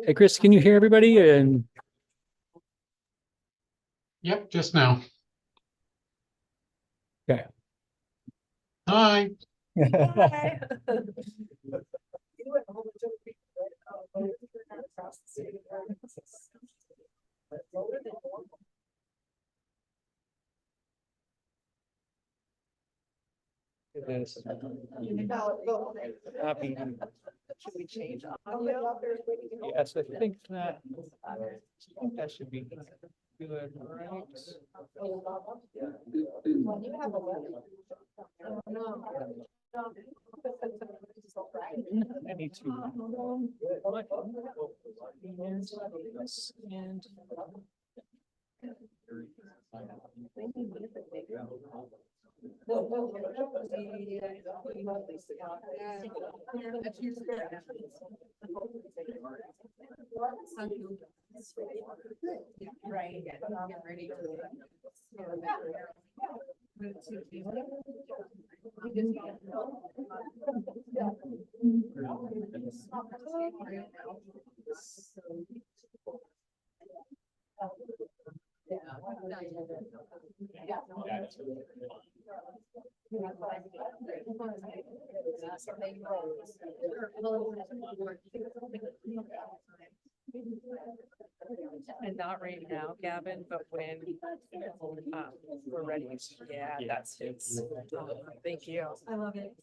Hey, Chris, can you hear everybody? And Yep, just now. okay. Hi. Hi. This. Should we change audio? Yes, I think that should be good, right? I need to. And. Right. Get ready And not right now, Gavin, but when we're ready. Yeah, that's it. Thank you. I love it.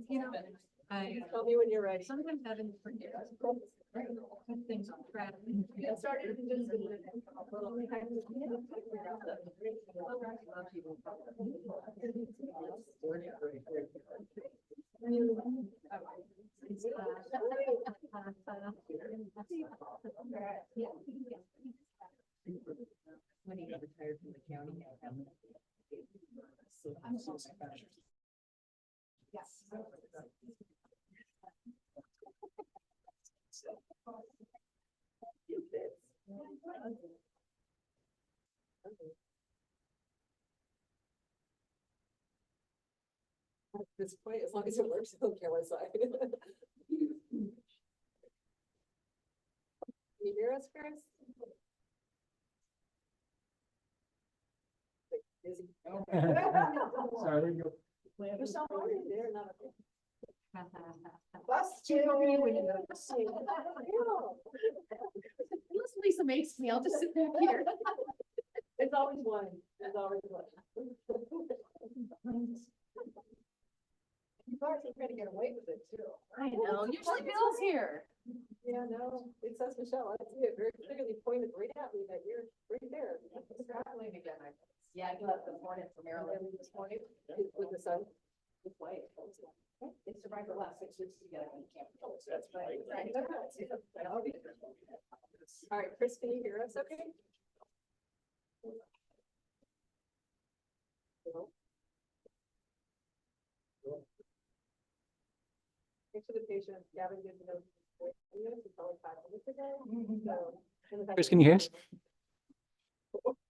You know, tell me when you're ready. Sometimes having things on track. It started just a little. When he got retired from the county. Yes. At this point, as long as it works, I don't care what side. Can you hear us, Chris? Busy. Sorry, there you go. Michelle, are you there? Not okay. Unless Lisa makes me, I'll just sit back here. It's always one. It's always one. You guys are trying to get away with it too. I know. Usually Bill's here. Yeah, no, it says Michelle. I see it very clearly pointed right at me that you're right there. Traveling again. Yeah, I left this morning from Maryland this morning with the sun. It's white. They survived the last 6 weeks together in camp. That's right. All right, Chris, can you hear us okay? Thanks for the patience. Gavin didn't know. It's probably 5 minutes ago. So, Chris, can you hear us?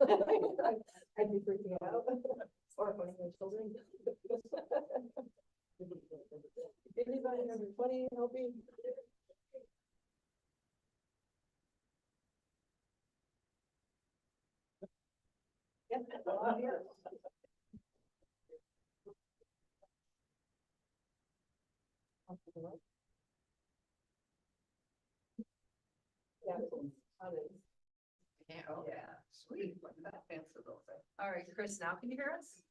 I'd be freaking out. Or putting my children. Anybody under 20 help me? Yep. I'm here. Yeah. Oh, yeah. Sweet. All right, Chris, now can you hear us?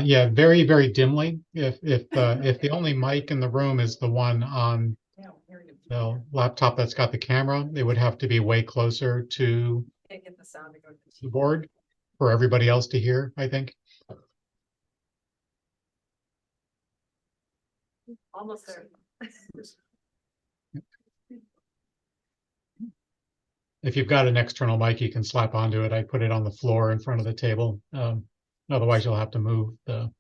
Yeah, very, very dimly. If the only mic in the room is the one on the laptop that's got the camera, it would have to be way closer to Can't get the sound to go to the board for everybody else to hear, I think. Almost there. If you've got an external mic, you can slap onto it. I put it on the floor in front of the table. Otherwise, you'll have to move the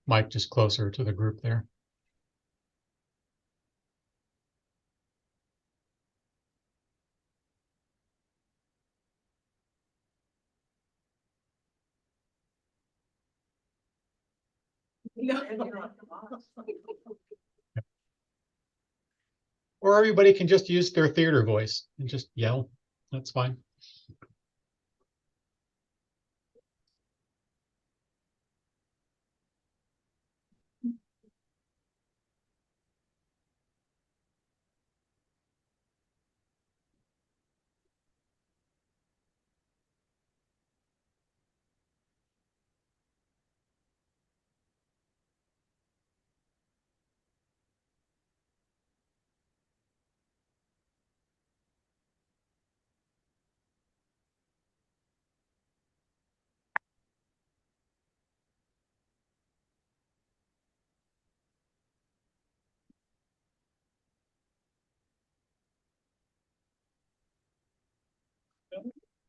mic just closer to the group there. No. Or everybody can just use their theater voice and just yell. That's fine.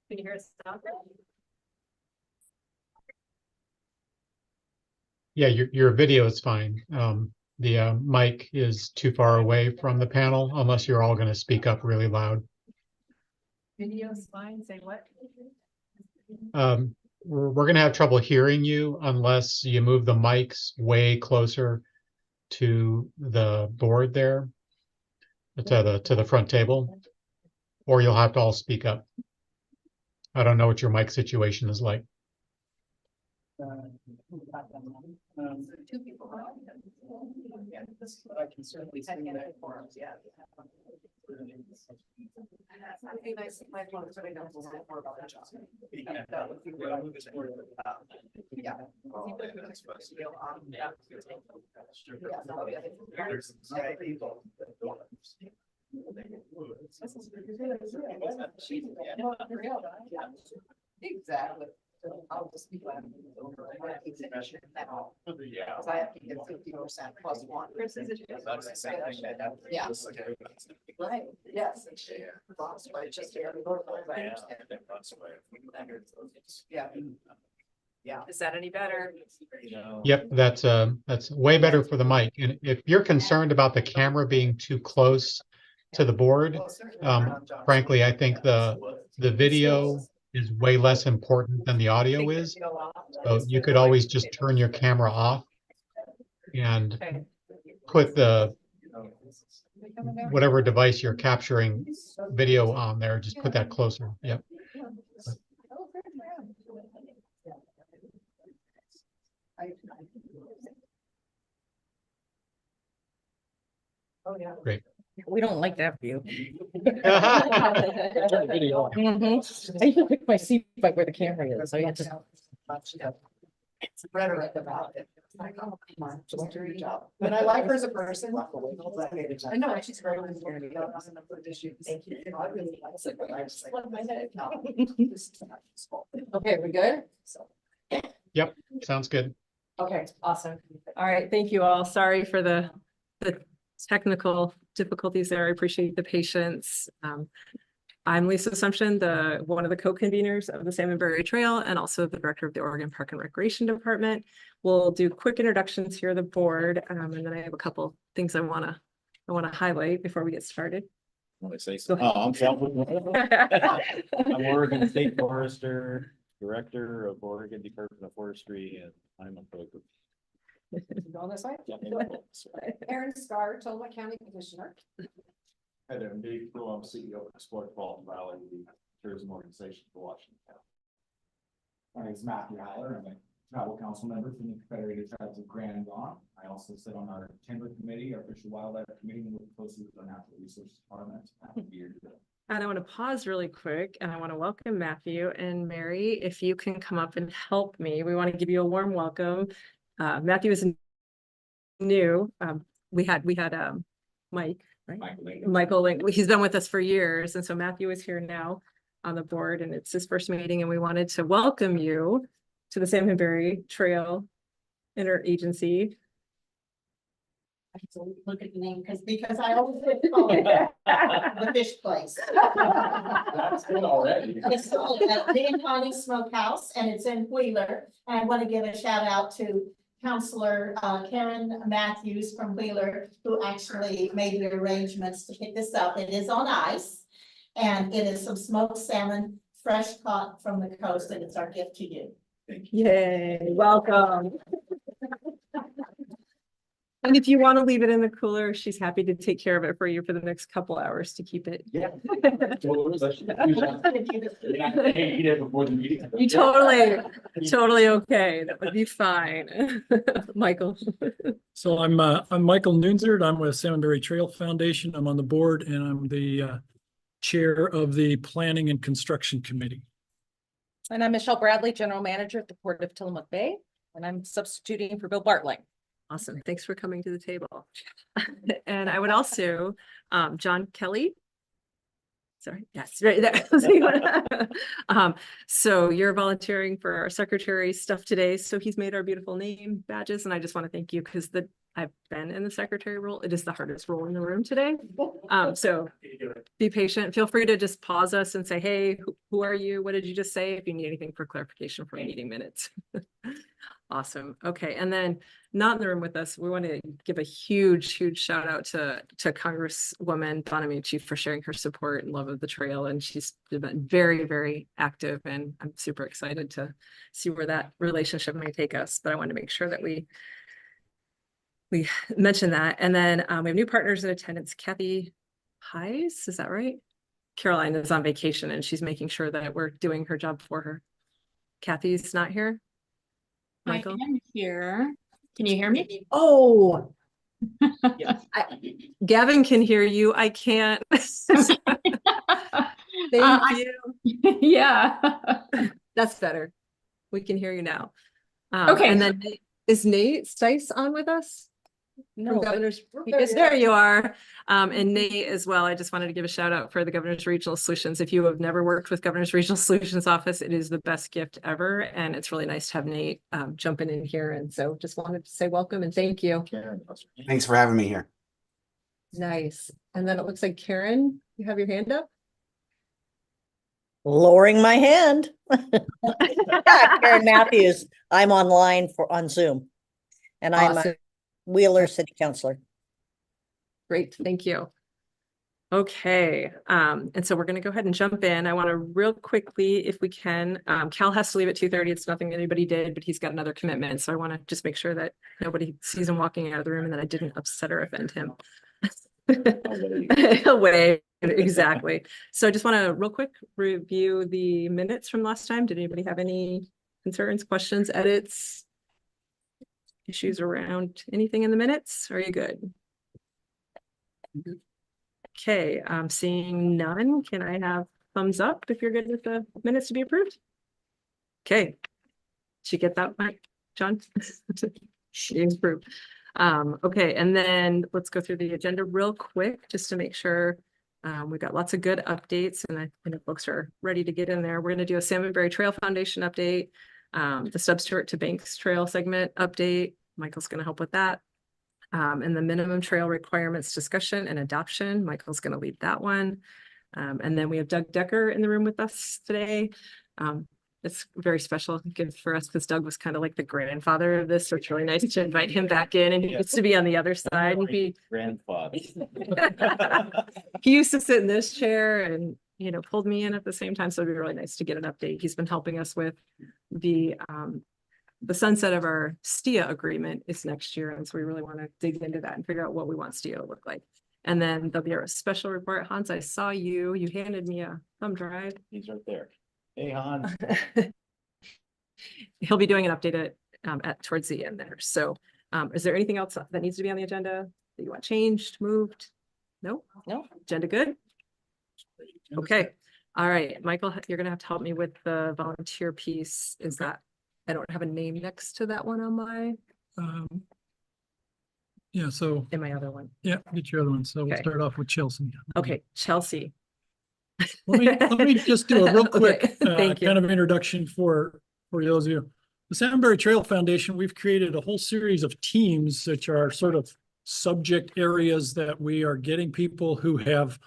Can you hear us now? Yeah, your video is fine. The mic is too far away from the panel unless you're all going to speak up really loud. Video's fine, say what? We're going to have trouble hearing you unless you move the mics way closer to the board there, to the front table, or you'll have to all speak up. I don't know what your mic situation is like. Two people. Yeah, I can certainly sing that. Yeah. I think I see my phone, so I don't know more about the job. Yeah. That would be what I would just worry about. Yeah. Exactly. I'll just be glad. Now. Because I have to get 50% plus one. Yeah. Right, yes. Lost, but it's just. Yeah. Yeah. Is that any better? Yep, that's way better for the mic. And if you're concerned about the camera being too close to the board, frankly, I think the video is way less important than the audio is. So you could always just turn your camera off and put the whatever device you're capturing video on there, just put that closer. Yep. Oh, yeah. Great. We don't like that view. Video. I usually pick my seat by where the camera is, so you have to. It's rhetoric about it. It's like, oh, come on, just do your job. But I like her as a person. I know, she's great. Thank you. I really like it, but I just like my head. Okay, we good? Yep, sounds good. Okay, awesome. All right, thank you all. Sorry for the technical difficulties there. I appreciate the patience. I'm Lisa Assumption, one of the co-conveners of the Salmon Trail and also the director of the Oregon Park and Recreation Department. We'll do quick introductions here of the board, and then I have a couple things I want to highlight before we get started. Want to say so? I'm I'm Oregon State Forester, Director of Oregon Department of Forestry, and I'm a broker. On this side? Yeah. Aaron Scar, Tolma County Commissioner. Hi there, I'm Dave Crowe, I'm CEO of Explore Walton Valley, the tourism organization for Washington County. My name is Matthew Haller, I'm a travel council member from the Confederated Tribes of Grand and Gaunt. I also sit on our timber committee, our fish and wildlife committee, and work closely with our natural resources department. Happy to be here today. And I want to pause really quick and I want to welcome Matthew and Mary. If you can come up and help me, we want to give you a warm welcome. Matthew is new. We had Mike, right? Michael Link. He's been with us for years. And so Matthew is here now on the board and it's his first meeting. And we wanted to welcome you to the Salmon Trail Interagency. Look at the name because I always call it the fish place. That's good already. It's called the Connie Smokehouse and it's in Wheeler. And I want to give a shout out to Counselor Karen Matthews from Wheeler, who actually made the arrangements to pick this up. It is on ice and it is some smoked salmon, fresh caught from the coast, and it's our gift to you. Yay, welcome. And if you want to leave it in the cooler, she's happy to take care of it for you for the next couple hours to keep it. Yeah. Eat it before the meeting. You totally okay. That would be fine. Michael. So I'm Michael Nunzert. I'm with Salmonberry Trail Foundation. I'm on the board and I'm the chair of the Planning and Construction Committee. And I'm Michelle Bradley, General Manager at the Port of Tillamook Bay, and I'm substituting for Bill Bartling. Awesome. Thanks for coming to the table. And I would also, John Kelly. Sorry, yes, right there. So you're volunteering for our secretary stuff today. So he's made our beautiful name badges, and I just want to thank you because I've been in the secretary role. It is the hardest role in the room today. So be patient. Feel free to just pause us and say, hey, who are you? What did you just say? If you need anything for clarification for meeting minutes. Awesome. Okay. And then not in the room with us, we want to give a huge shout out to Congresswoman Bonamici for sharing her support and love of the trail. And she's been very active, and I'm super excited to see where that relationship may take us. But I want to make sure that we mention that. And then we have new partners in attendance. Kathy Heis, is that right? Caroline is on vacation and she's making sure that we're doing her job for her. Kathy's not here. Michael? I am here. Can you hear me? Oh, Gavin can hear you. I can't. Thank you. Yeah. That's better. We can hear you now. Okay. And then is Nate Stice on with us? No, From but Governor's, there yes, you there are. you are. And Nate as well. I just wanted to give a shout out for the Governor's Regional Solutions. If you have never worked with Governor's Regional Solutions Office, it is the best gift ever. And it's really nice to have Nate jumping in here. And so just wanted to say welcome and thank you. Thanks for having me here. Nice. And then it looks like Karen, you have your hand up? Lowering my hand. Yeah, Karen Matthews. I'm online on Zoom. And I'm Awesome. a Wheeler City Councilor. Great, thank you. Okay, and so we're going to go ahead and jump in. I want to real quickly, if we can, Cal has to leave at 2:30. It's nothing anybody did, but he's got another commitment. So I want to just make sure that nobody sees him walking out of the room and that I didn't upset or offend him. Away, exactly. So I just want to real quick review the minutes from last time. Did anybody have any concerns, questions, edits? Issues around anything in the minutes? Are you good? Okay, I'm seeing none. Can I have thumbs up if you're good with the minutes to be approved? Okay. Did you get that, Mike? John? She approved. Okay, and then let's go through the agenda real quick just to make sure we've got lots of good updates, and I know folks are ready to get in there. We're going to do a Salmonberry Trail Foundation update. The Stub Stewart to Banks Trail segment update. Michael's going to help with that. And the minimum trail requirements discussion and adoption. Michael's going to lead that one. And then we have Doug Decker in the room with us today. It's very special gift for us because Doug was kind of like the grandfather of this. So it's really nice to invite him back in, and he gets to be on the other side. And be Grandfather. He used to sit in this chair and, pulled me in at the same time. So it'd be really nice to get an update. He's been helping us with the sunset of our STIA agreement is next year. And so we really want to dig into that and figure out what we want STIA to look like. And then there'll be a special report. Hans, I saw you handed me a thumb drive. He's right there. Hey, Hans. He'll be doing an update at towards the end there. So is there anything else that needs to be on the agenda that you want changed, moved? No? No. Agenda good? Okay. All right, Michael, you're gonna have to help me with the volunteer piece. Is that, I don't have a name next to that one on my, Yeah, so, in my other one. yeah, get your other one. So we'll Okay. start off with Chelsea. Okay, Chelsea. Let me just do a real quick Okay, thank you. kind of introduction for those of you. The Salmonberry Trail Foundation, we've created a whole series of teams which are sort of subject areas that we are getting people who have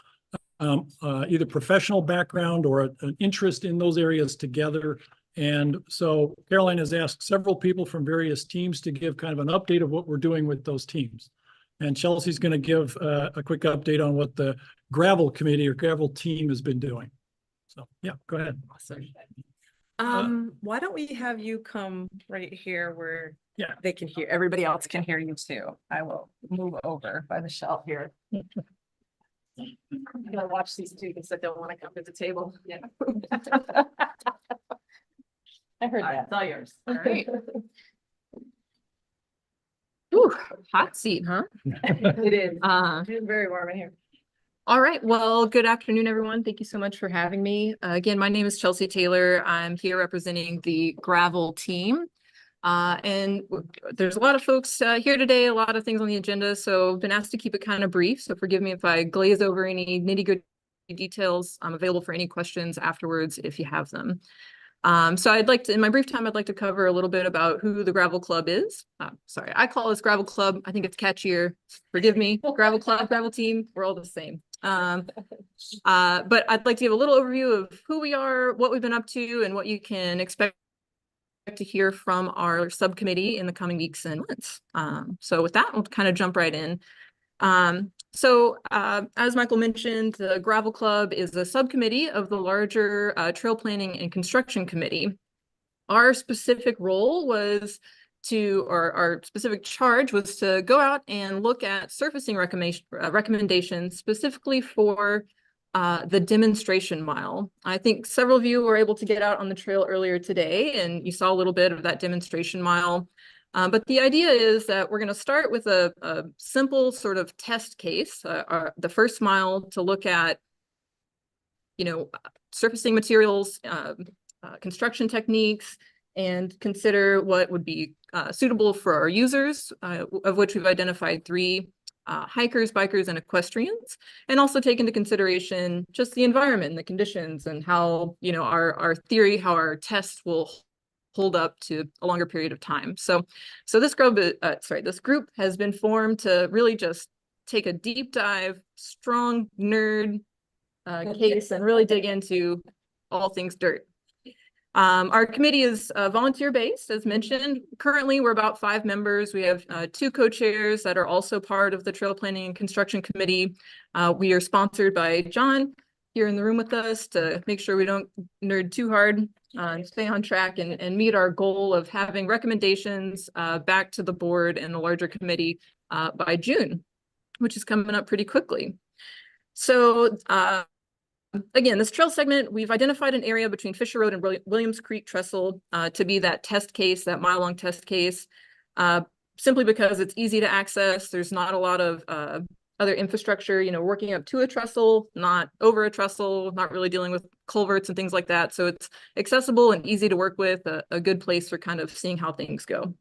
either professional background or an interest in those areas together. And so Caroline has asked several people from various teams to give kind of an update of what we're doing with those teams. And Chelsea's going to give a quick update on what the gravel committee or gravel team has been doing. So yeah, go ahead. Awesome. Why don't we have you come right here where Yeah. They can hear, everybody else can hear you too. I will move over by the shelf here. I'm gonna watch these students that don't want to come to the table. Yeah. I heard that. It's all yours. All right. Ooh, hot seat, huh? It is. It's very warm in here. All right, well, good afternoon, everyone. Thank you so much for having me. Again, my name is Chelsea Taylor. I'm here representing the gravel team. There's a lot of folks here today, a lot of things on the agenda, so I've been asked to keep it kind of brief. So forgive me if I glaze over any nitty-gritty details. I'm available for any questions afterwards if you have them. So I'd like to, in my brief time, I'd like to cover a little bit about who the Gravel Club is. Sorry, I call this Gravel Club. I think it's catchier. Forgive me. Gravel Club, Gravel Team, we're all the same. But I'd like to give a little overview of who we are, what we've been up to, and what you can expect to hear from our subcommittee in the coming weeks and months. So with that, we'll kind of jump right in. As Michael mentioned, the Gravel Club is a subcommittee of the larger Trail Planning and Construction Committee. Our specific role was to, or our specific charge was to go out and look at surfacing recommendations specifically for the demonstration mile. I think several of you were able to get out on the trail earlier today, and you saw a little bit of that demonstration mile. But the idea is that we're going to start with a simple sort of test case, the first mile, to look at, surfacing materials, construction techniques, and consider what would be suitable for our users, of which we've identified 3. Hikers, bikers, and equestrians, and also take into consideration just the environment, the conditions, and how, our theory, how our tests will hold up to a longer period of time. So this group, this group has been formed to really just take a deep dive, strong nerd case, and really dig into all things dirt. Our committee is volunteer-based, as mentioned. Currently, we're about 5 members. We have 2 co-chairs that are also part of the Trail Planning and Construction Committee. We are sponsored by John here in the room with us to make sure we don't nerd too hard, stay on track, and meet our goal of having recommendations back to the board and the larger committee by June, which is coming up pretty quickly. So, again, this trail segment, we've identified an area between Fisher Road and Williams Creek Trestle to be that test case, that mile-long test case, simply because it's easy to access. There's not a lot of other infrastructure, working up to a trestle, not over a trestle, not really dealing with culverts and things like that. So it's accessible and easy to work with, a good place for kind of seeing how things go.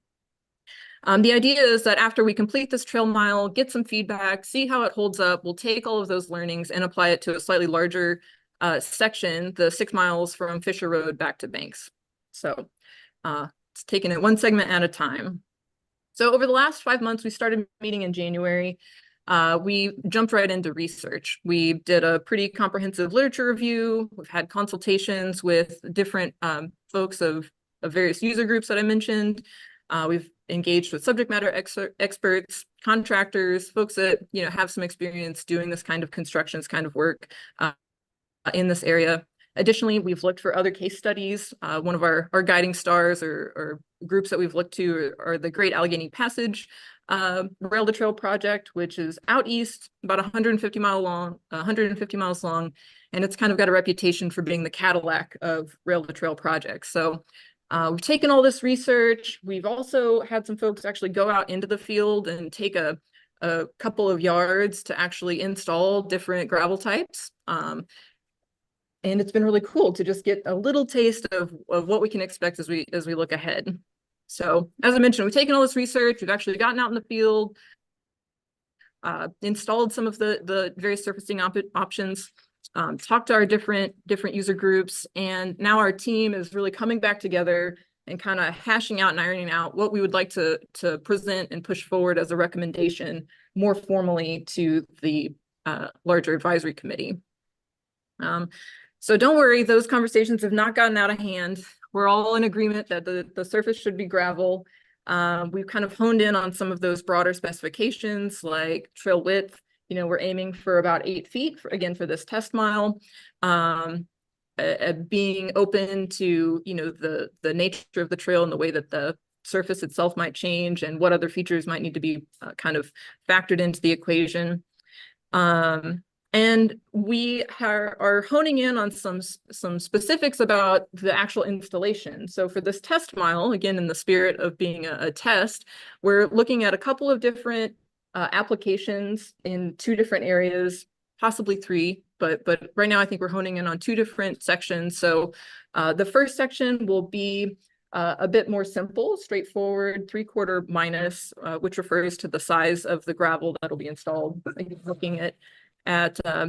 The idea is that after we complete this trail mile, get some feedback, see how it holds up, we'll take all of those learnings and apply it to a slightly larger section, the 6 miles from Fisher Road back to Banks. So it's taking it one segment at a time. So over the last 5 months, we started meeting in January. We jumped right into research. We did a pretty comprehensive literature review. We've had consultations with different folks of various user groups that I mentioned. We've engaged with subject matter experts, contractors, folks that have some experience doing this kind of construction, this kind of work in this area. Additionally, we've looked for other case studies. One of our guiding stars or groups that we've looked to are the Great Allegheny Passage Rail to Trail project, which is out east, about 150 miles long, and it's kind of got a reputation for being the Cadillac of rail to trail projects. So we've taken all this research. We've also had some folks actually go out into the field and take a couple of yards to actually install different gravel types. And it's been really cool to just get a little taste of what we can expect as we look ahead. So as I mentioned, we've taken all this research, we've actually gotten out in the field, installed some of the various surfacing options, talked to our different user groups, and now our team is really coming back together and kind of hashing out and ironing out what we would like to present and push forward as a recommendation more formally to the larger advisory committee. So don't worry, those conversations have not gotten out of hand. We're all in agreement that the surface should be gravel. We've kind of honed in on some of those broader specifications like trail width. We're aiming for about 8 feet, for this test mile. Being open to, the nature of the trail and the way that the surface itself might change and what other features might need to be kind of factored into the equation. And we are honing in on some specifics about the actual installation. So for this test mile, again, in the spirit of being a test, we're looking at a couple of different applications in 2 different areas, possibly 3, but right now I think we're honing in on 2 different sections. So the first section will be a bit more simple, straightforward, 3/4 minus, which refers to the size of the gravel that'll be installed. Looking at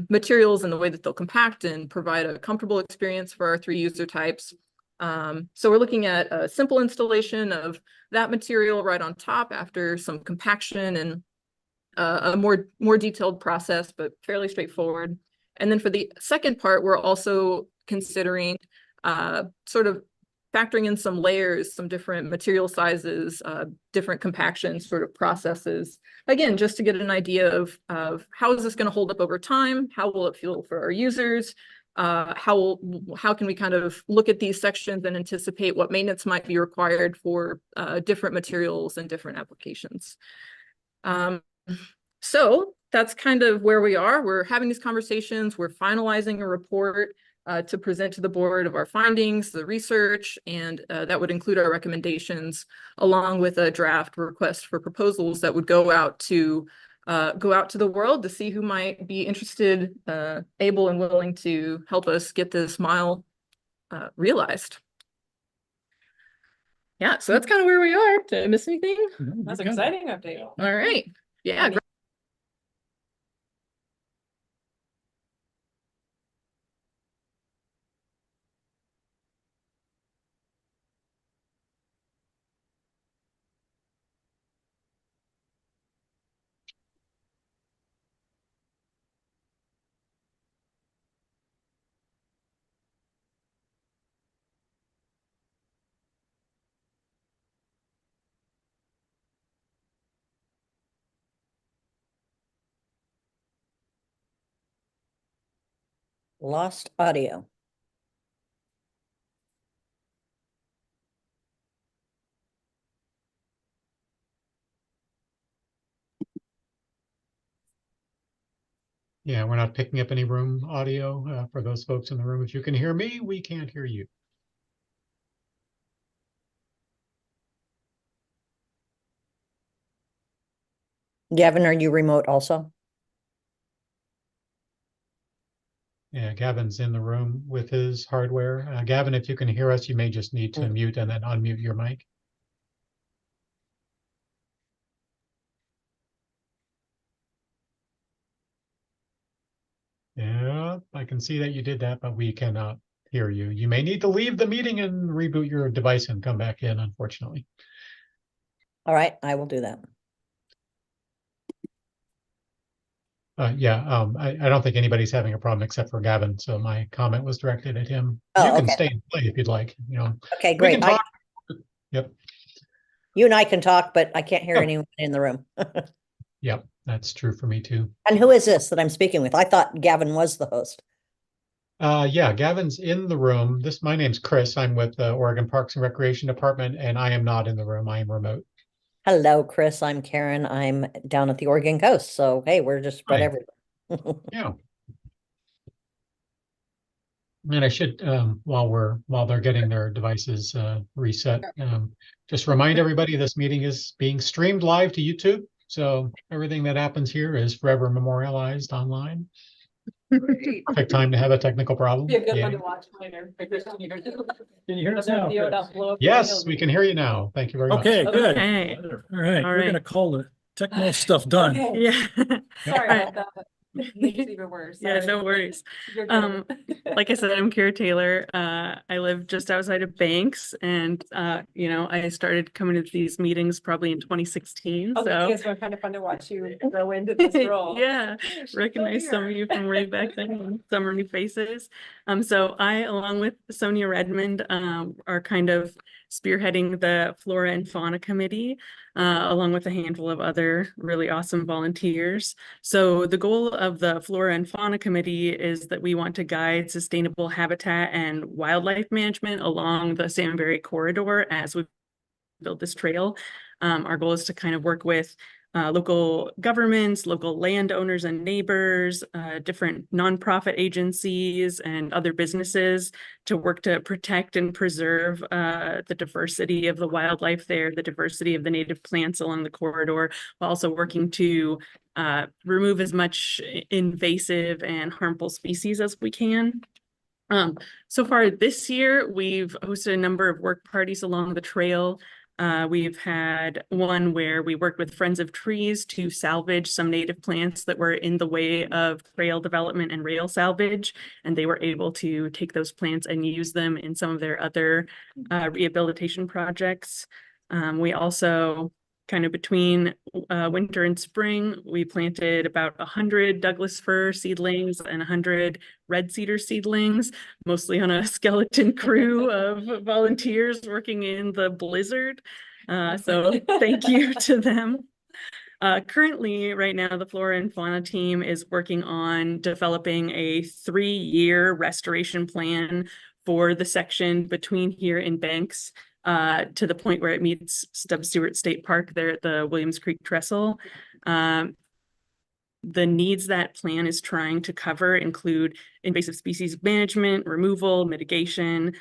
materials and the way that they'll compact and provide a comfortable experience for our 3 user types. So we're looking at a simple installation of that material right on top after some compaction and a more detailed process, but fairly straightforward. And then for the second part, we're also considering sort of factoring in some layers, some different material sizes, different compaction sort of processes. Again, just to get an idea of how is this going to hold up over time? How will it feel for our users? How can we kind of look at these sections and anticipate what maintenance might be required for different materials and different applications? So that's kind of where we are. We're having these conversations. We're finalizing a report to present to the board of our findings, the research, and that would include our recommendations, along with a draft request for proposals that would go out to the world to see who might be interested, able and willing to help us get this mile realized. Yeah, so that's kind of where we are. Did I miss anything? That's an exciting update. All right. Yeah. Lost audio. Yeah, we're not picking up any room audio for those folks in the room. If you can hear me, we can't hear you. Gavin, are you remote also? Yeah, Gavin's in the room with his hardware. Gavin, if you can hear us, you may just need to mute and then unmute your mic. Yeah, I can see that you did that, but we cannot hear you. You may need to leave the meeting and reboot your device and come back in, unfortunately. All right, I will do that. I don't think anybody's having a problem except for Gavin, so my comment was directed at him. Oh, You can okay. stay and play if you'd like, Okay, We great. can talk. Yep. You and I can talk, but I can't hear Oh. anyone in the room. Yep, that's true for me too. And who is this that I'm speaking with? I thought Gavin was the host. Yeah, Gavin's in the room. My name's Chris. I'm with the Oregon Parks and Recreation Department, and I am not in the room. I am remote. Hello, Chris. I'm Karen. I'm down at the Oregon coast. So, hey, we're just spread Hi. everywhere. Yeah. And I should, while they're getting their devices reset, just remind everybody this meeting is being streamed live to YouTube. So everything that happens here is forever memorialized online. Perfect time to have a technical problem. Be a good Yeah. one to watch later. Can you hear us now? Yes, we can hear you now. Thank you very much. Okay, good. Okay. All right, All we're right. gonna call the techno stuff done. Okay. Yeah. Sorry Alright. about that. Makes it even worse. Yeah, Sorry. no worries. Your turn. Like I said, I'm Kara Taylor. I live just outside of Banks, and I started coming to these meetings probably in 2016. Oh, So it's been kind of fun to watch you grow into this role. yeah, She's still recognize some of here. you from way back then, and some are new faces. So I, along with Sonia Redmond, are kind of spearheading the Flora and Fauna Committee, along with a handful of other really awesome volunteers. So the goal of the Flora and Fauna Committee is that we want to guide sustainable habitat and wildlife management along the Salmonberry corridor as we build this trail. Our goal is to kind of work with local governments, local landowners and neighbors, different nonprofit agencies and other businesses to work to protect and preserve the diversity of the wildlife there, the diversity of the native plants along the corridor, while also working to remove as much invasive and harmful species as we can. So far this year, we've hosted a number of work parties along the trail. We've had one where we worked with Friends of Trees to salvage some native plants that were in the way of trail development and rail salvage, and they were able to take those plants and use them in some of their other rehabilitation projects. We also, kind of between winter and spring, we planted about 100 Douglas fir seedlings and 100 red cedar seedlings, mostly on a skeleton crew of volunteers working in the blizzard. So thank you to them. Currently, right now, the Flora and Fauna team is working on developing a 3-year restoration plan for the section between here and Banks, to the point where it meets Stubbs Stewart State Park there at the Williams Creek Trestle. The needs that plan is trying to cover include invasive species management, removal, mitigation,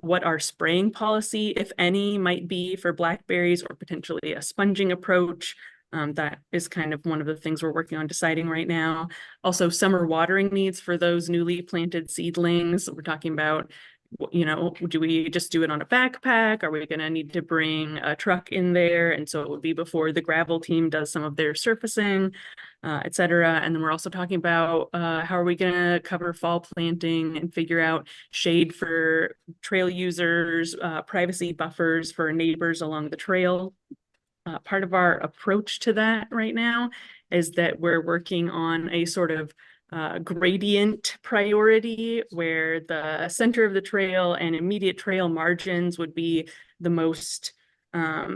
what our spraying policy, if any, might be for blackberries, or potentially a sponging approach. That is kind of one of the things we're working on deciding right now. Also, summer watering needs for those newly planted seedlings. We're talking about, you know, do we just do it on a backpack? Are we going to need to bring a truck in there? And so it would be before the gravel team does some of their surfacing, et cetera. And then we're also talking about how are we going to cover fall planting and figure out shade for trail users, privacy buffers for neighbors along the trail. Part of our approach to that right now is that we're working on a sort of gradient priority, where the center of the trail and immediate trail margins would be the most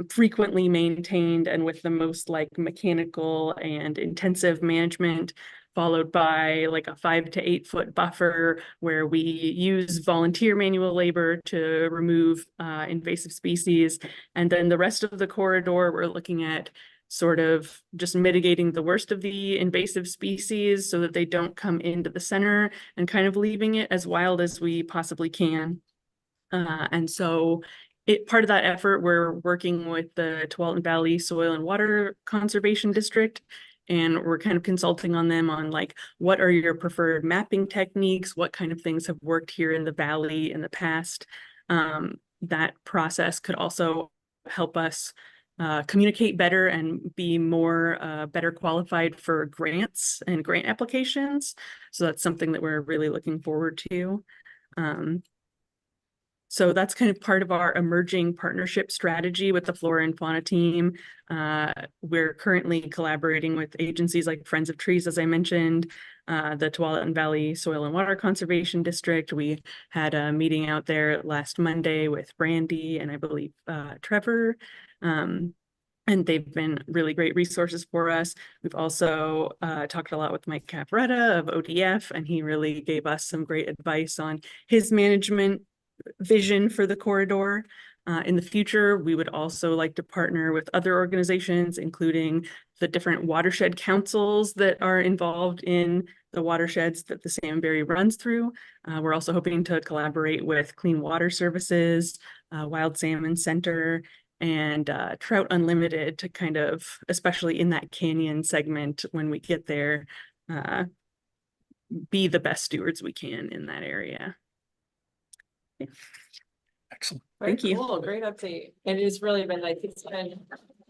frequently maintained and with the most like mechanical and intensive management, followed by like a 5 to 8 foot buffer where we use volunteer manual labor to remove invasive species. And then the rest of the corridor, we're looking at sort of just mitigating the worst of the invasive species so that they don't come into the center, and kind of leaving it as wild as we possibly can. And so part of that effort, we're working with the Tualatin Valley Soil and Water Conservation District, and we're kind of consulting on them on like, what are your preferred mapping techniques? What kind of things have worked here in the valley in the past? That process could also help us communicate better and be more better qualified for grants and grant applications. So that's something that we're really looking forward to. So that's kind of part of our emerging partnership strategy with the Flora and Fauna team. We're currently collaborating with agencies like Friends of Trees, as I mentioned, the Tualatin Valley Soil and Water Conservation District. We had a meeting out there last Monday with Brandy and I believe Trevor. And they've been really great resources for us. We've also talked a lot with Mike Capretta of ODF, and he really gave us some great advice on his management vision for the corridor. In the future, we would also like to partner with other organizations, including the different watershed councils that are involved in the watersheds that the Salmonberry runs through. We're also hoping to collaborate with Clean Water Services, Wild Salmon Center, and Trout Unlimited to kind of, especially in that canyon segment when we get there, be the best stewards we can in that area. Yeah. Excellent. Thank you. Cool, great update. And it's really been like, it's been.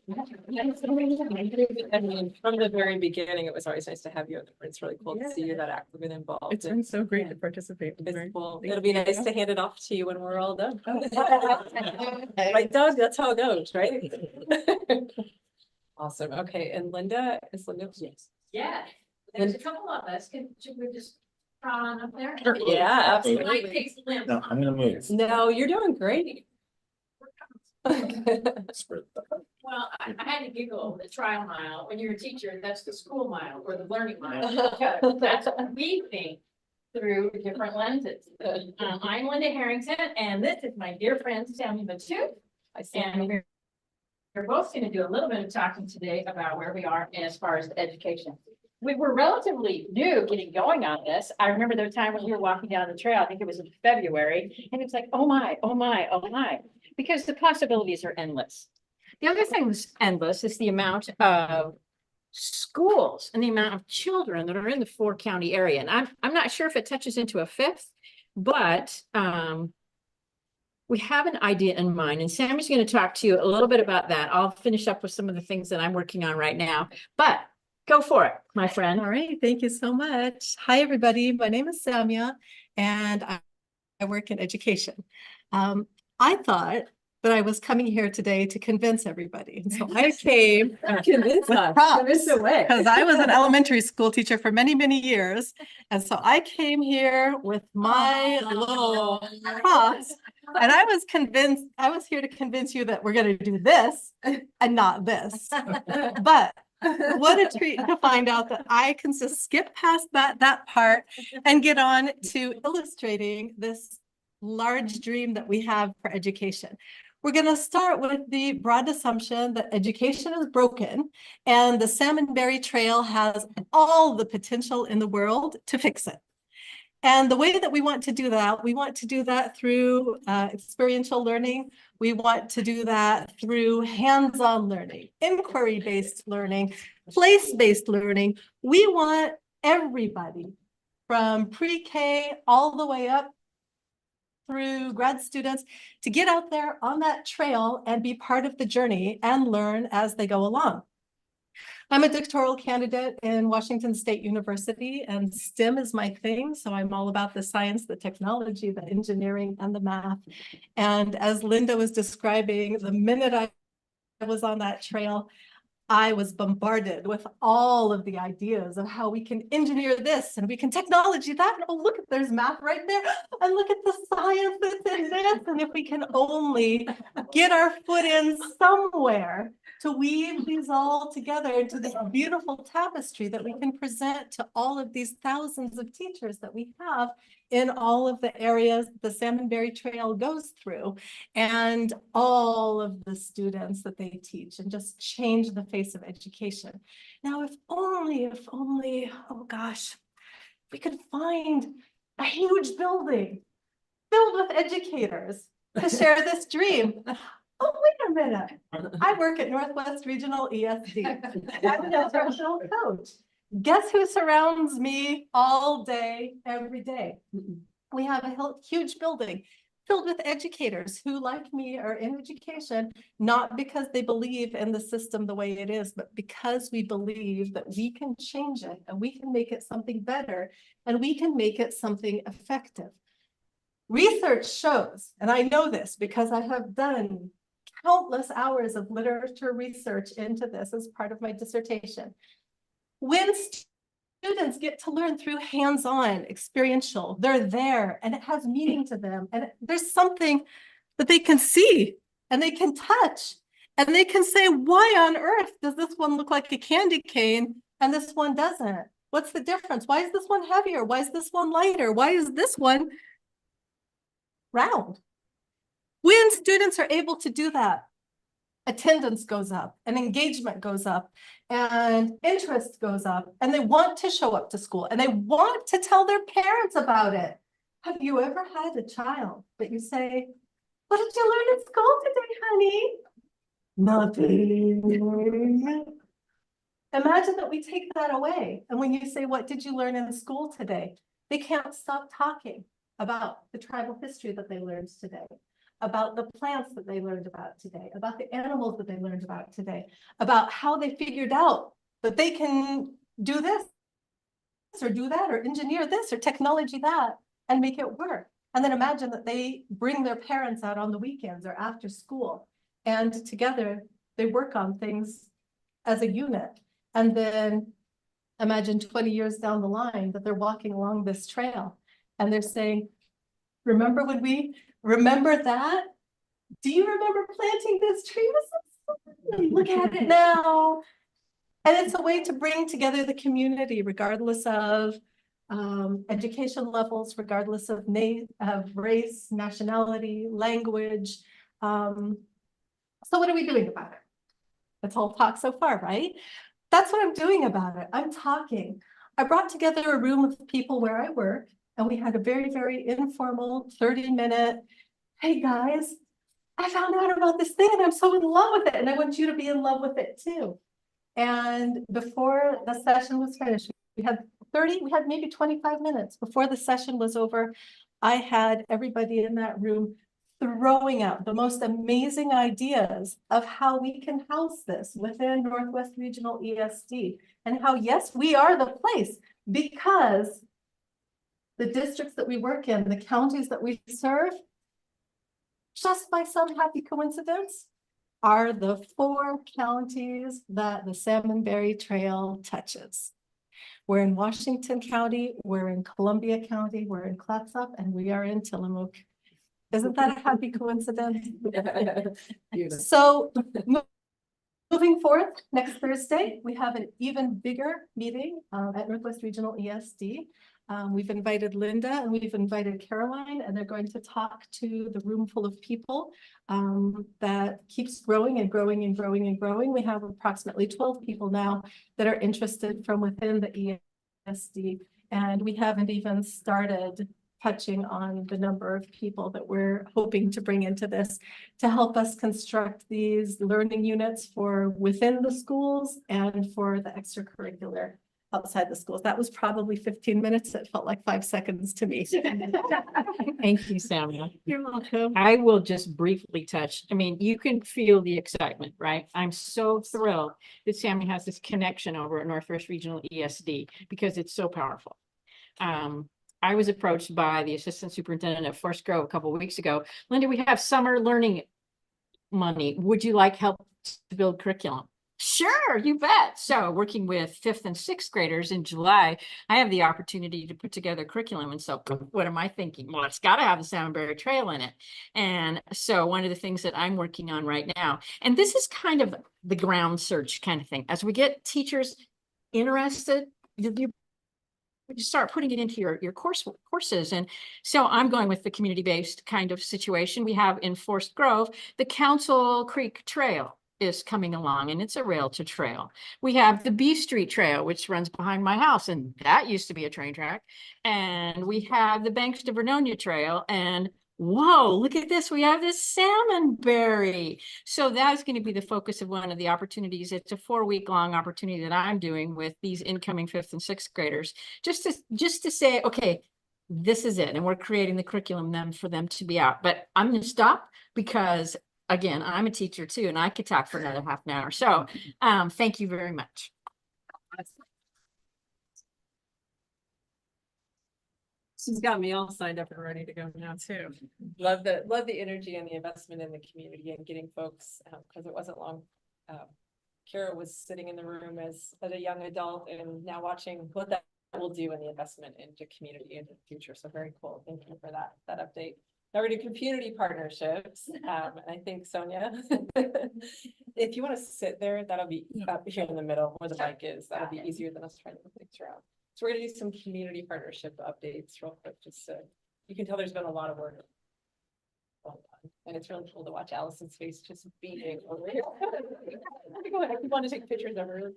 I mean, from the very beginning, it was always nice to have you. It's really cool to see you that active and involved. It's been so great to participate. It's cool. It'll be nice to hand it off to you when we're all done. Right, Doug, that's how it goes, right? Awesome. Okay, and Linda, is Linda? Yes. Yeah, there's a couple of us. Should we just trot on up there? Yeah, absolutely. Takes the limp. No, I'm gonna move. No, you're doing great. Well, I had to giggle, the trial mile, when you're a teacher, that's the school mile or the learning mile. That's we think through different lenses. I'm Linda Harrington, and this is my dear friend Sammy Matute. And both going to do a little bit of talking today about where we are as far as education. We were relatively new getting going on this. I remember the time when we were walking down the trail, I think it was in February, and it's like, oh my, oh my, oh my, because the possibilities are endless. The other thing that's endless is the amount of schools and the amount of children that are in the 4-county area. And I'm not sure if it touches into a fifth, but we have an idea in mind, and Sammy's going to talk to you a little bit about that. I'll finish up with some of the things that I'm working on right now, but go for it, my friend. All right, thank you so much. Hi, everybody. My name is Samia, and I work in education. I thought that I was coming here today to convince everybody. And so I came Convince with us. props, Convince away. because I was an elementary school teacher for many, many years. And so I came here with my little props, and I was here to convince you that we're going to do this and not this. But what a treat to find out that I can just skip past that part and get on to illustrating this large dream that we have for education. We're going to start with the broad assumption that education is broken and the Salmonberry Trail has all the potential in the world to fix it. And the way that we want to do that through experiential learning. We want to do that through hands-on learning, inquiry-based learning, place-based learning. We want everybody from pre-K all the way up through grad students to get out there on that trail and be part of the journey and learn as they go along. I'm a doctoral candidate in Washington State University, and STEM is my thing. So I'm all about the science, the technology, the engineering, and the math. And as Linda was describing, the minute I was on that trail, I was bombarded with all of the ideas of how we can engineer this and we can technology that. And oh, look, there's math right there. And look at the science that's in this. And if we can only get our foot in somewhere to weave these all together into this beautiful tapestry that we can present to all of these thousands of teachers that we have in all of the areas the Salmonberry Trail goes through, and all of the students that they teach, and just change the face of education. Now, if only, oh gosh, we could find a huge building filled with educators to share this dream. Oh, wait a minute. I work at Northwest Regional ESD. I'm an instructional coach. Guess who surrounds me all day, every day? We have a huge building filled with educators who, like me, are in education, not because they believe in the system the way it is, but because we believe that we can change it and we can make it something better and we can make it something effective. Research shows, and I know this because I have done countless hours of literature research into this as part of my dissertation. When students get to learn through hands-on, experiential, they're there and it has meaning to them. And there's something that they can see and they can touch and they can say, why on earth does this one look like a candy cane and this one doesn't? What's the difference? Why is this one heavier? Why is this one lighter? Why is this one round? When students are able to do that, attendance goes up and engagement goes up and interest goes up and they want to show up to school and they want to tell their parents about it. Have you ever had a child that you say, what did you learn at school today, honey? Nothing. Imagine that we take that away. And when you say, what did you learn in school today? They can't stop talking about the tribal history that they learned today, about the plants that they learned about today, about the animals that they learned about today, about how they figured out that they can do this or do that or engineer this or technology that and make it work. And then imagine that they bring their parents out on the weekends or after school and together they work on things as a unit. And then imagine 20 years down the line that they're walking along this trail and they're saying, remember when we remember that? Do you remember planting this tree? Look at it now. And it's a way to bring together the community, regardless of education levels, regardless of race, nationality, language. So what are we doing about it? That's all talk so far, right? That's what I'm doing about it. I'm talking. I brought together a room of people where I work, and we had a very, very informal 30-minute, hey guys, I found out about this thing and I'm so in love with it, and I want you to be in love with it too. And before the session was finished, we had maybe 25 minutes before the session was over. I had everybody in that room throwing out the most amazing ideas of how we can house this within Northwest Regional ESD, and how, yes, we are the place, because the districts that we work in, the counties that we serve, just by some happy coincidence, are the 4 counties that the Salmonberry Trail touches. We're in Washington County, we're in Columbia County, we're in Clatsop, and we are in Tillamook. Isn't that a happy coincidence? So moving forth, next Thursday, we have an even bigger meeting at Northwest Regional ESD. We've invited Linda and we've invited Caroline, and they're going to talk to the room full of people that keeps growing and growing and growing and growing. We have approximately 12 people now that are interested from within the ESD, and we haven't even started touching on the number of people that we're hoping to bring into this to help us construct these learning units for within the schools and for the extracurricular outside the schools. That was probably 15 minutes. It felt like 5 seconds to me. Thank you, Samuel. You're welcome. I will just briefly touch. I mean, you can feel the excitement, right? I'm so thrilled that Samuel has this connection over at Northwest Regional ESD because it's so powerful. I was approached by the assistant superintendent at Forest Grove a couple of weeks ago. Linda, we have summer learning money. Would you like help to build curriculum? Sure, you bet. So working with 5th and 6th graders in July, I have the opportunity to put together curriculum. And so what am I thinking? Well, it's got to have the Salmonberry Trail in it. And so one of the things that I'm working on right now, and this is kind of the ground search kind of thing, as we get teachers interested, you start putting it into your courses. And so I'm going with the community-based kind of situation. We have in Forest Grove, the Council Creek Trail is coming along, and it's a rail to trail. We have the B Street Trail, which runs behind my house, and that used to be a train track. And we have the Banks to Vernonia Trail, and whoa, look at this. We have this Salmonberry. So that's going to be the focus of one of the opportunities. It's a 4-week-long opportunity that I'm doing with these incoming 5th and 6th graders, just to say, okay, this is it. And we're creating the curriculum then for them to be out. But I'm going to stop because, again, I'm a teacher too, and I could talk for another half an hour. So thank you very much. She's got me all signed up and ready to go now too. Love the energy and the investment in the community and getting folks, because it wasn't long. Kara was sitting in the room as a young adult and now watching what that will do in the investment into community in the future. So very cool. Thank you for that update. Now we're to community partnerships. And I think Sonia, if you want to sit there, that'll be up here in the middle where the mic is. That'll be easier than us trying to move things around. So we're gonna do some community partnership updates real quick, just so you can tell there's been a lot of work going on. And it's really cool to watch Allison's face just beaming over here. Go ahead, I want to take pictures of her.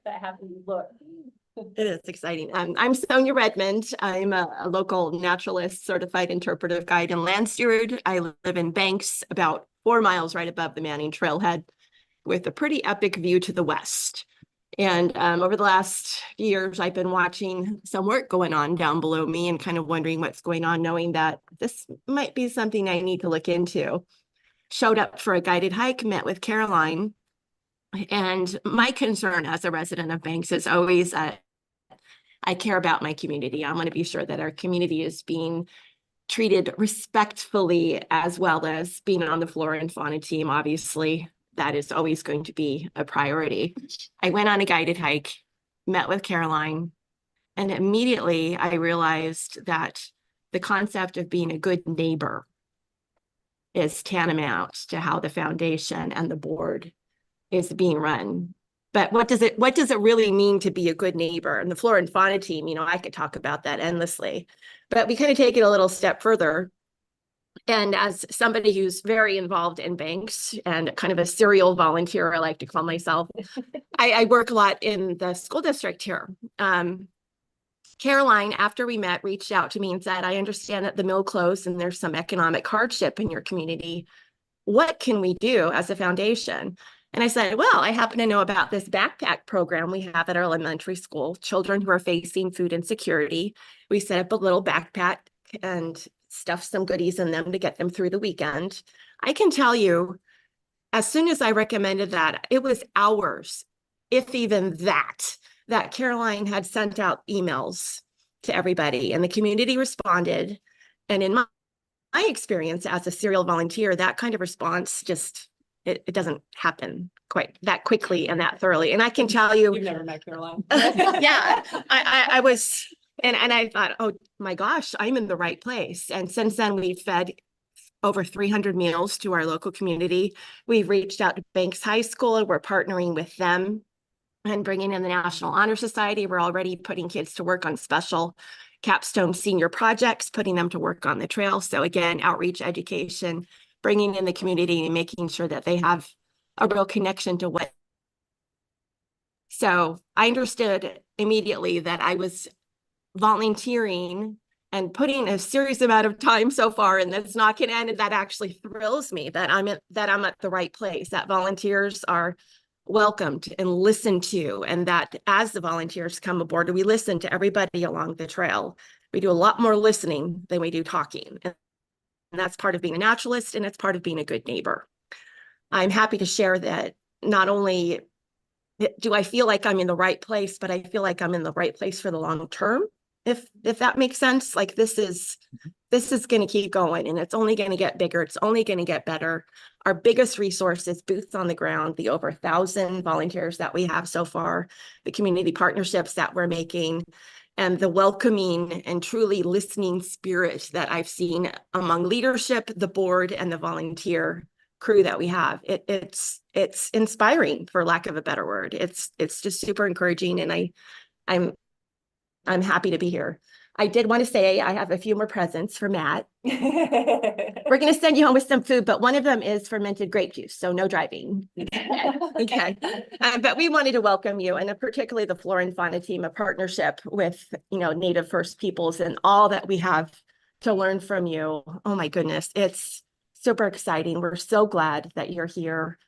that happy look. It is exciting. I'm Sonia Redmond. I'm a local naturalist, certified interpretive guide and land steward. I live in Banks, about 4 miles right above the Manning Trailhead, with a pretty epic view to the west. And over the last few years, I've been watching some work going on down below me and kind of wondering what's going on, knowing that this might be something I need to look into. Showed up for a guided hike, met with Caroline. And my concern as a resident of Banks is always I care about my community. I want to be sure that our community is being treated respectfully, as well as being on the flora and fauna team. Obviously, that is always going to be a priority. I went on a guided hike, met with Caroline, and immediately I realized that the concept of being a good neighbor is tantamount to how the foundation and the board is being run. But what does it really mean to be a good neighbor? And the flora and fauna team, I could talk about that endlessly, but we kind of take it a little step further. And as somebody who's very involved in banks and kind of a serial volunteer, I like to call myself, I work a lot in the school district here. Caroline, after we met, reached out to me and said, I understand that the mill closed and there's some economic hardship in your community. What can we do as a foundation? And I said, well, I happen to know about this backpack program we have at our elementary school, children who are facing food insecurity. We set up a little backpack and stuff some goodies in them to get them through the weekend. I can tell you, as soon as I recommended that, it was hours, if even that Caroline had sent out emails to everybody and the community responded. And in my experience as a serial volunteer, that kind of response just, it doesn't happen quite that quickly and that thoroughly. And I can tell you. You've never met Caroline. Yeah, I was, and I thought, oh my gosh, I'm in the right place. And since then we've fed over 300 meals to our local community. We've reached out to Banks High School and we're partnering with them and bringing in the National Honor Society. We're already putting kids to work on special capstone senior projects, putting them to work on the trail. So again, outreach, education, bringing in the community and making sure that they have a real connection to what. So I understood immediately that I was volunteering and putting a serious amount of time so far, and that's not going to end. That actually thrills me that I'm at the right place, that volunteers are welcomed and listened to, and that as the volunteers come aboard, we listen to everybody along the trail. We do a lot more listening than we do talking. And that's part of being a naturalist, and it's part of being a good neighbor. I'm happy to share that not only do I feel like I'm in the right place, but I feel like I'm in the right place for the long term. If that makes sense, like this is going to keep going and it's only going to get bigger. It's only going to get better. Our biggest resource is boots on the ground, the over 1,000 volunteers that we have so far, the community partnerships that we're making, and the welcoming and truly listening spirit that I've seen among leadership, the board, and the volunteer crew that we have. It's inspiring, for lack of a better word. It's just super encouraging, and I'm happy to be here. I did want to say I have a few more presents for Matt. We're going to send you home with some food, but one of them is fermented grape juice, so no driving. Okay. But we wanted to welcome you, and particularly the Flora and Fauna team, a partnership with, Native First Peoples and all that we have to learn from you. Oh my goodness, it's super exciting. We're so glad that you're here,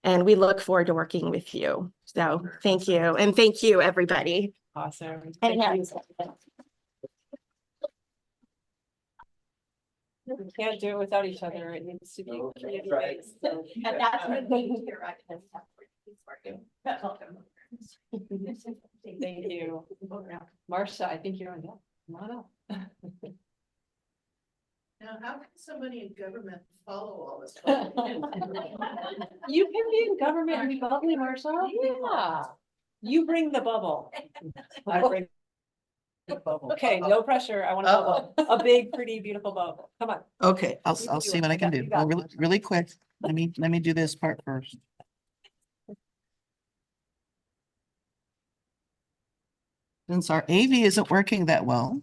and we look forward to working with you. So thank you, and thank you, everybody. Awesome. And We can't do it without each other. It needs to be. community-based. And that's what made you here. I can have Thank you. Marcia, I think you're on that. Come on up. Now, how can somebody in government follow all this? You can be in government and be bubbly, Marcia. Yeah. You bring the bubble. I bring the bubble. Okay, no pressure. I want a bubble. A big, pretty, beautiful bubble. Come on. Okay, I'll You can do see it. what I can You do. got Well, it. really quick. Let me do this part first. Since our AV isn't working that well,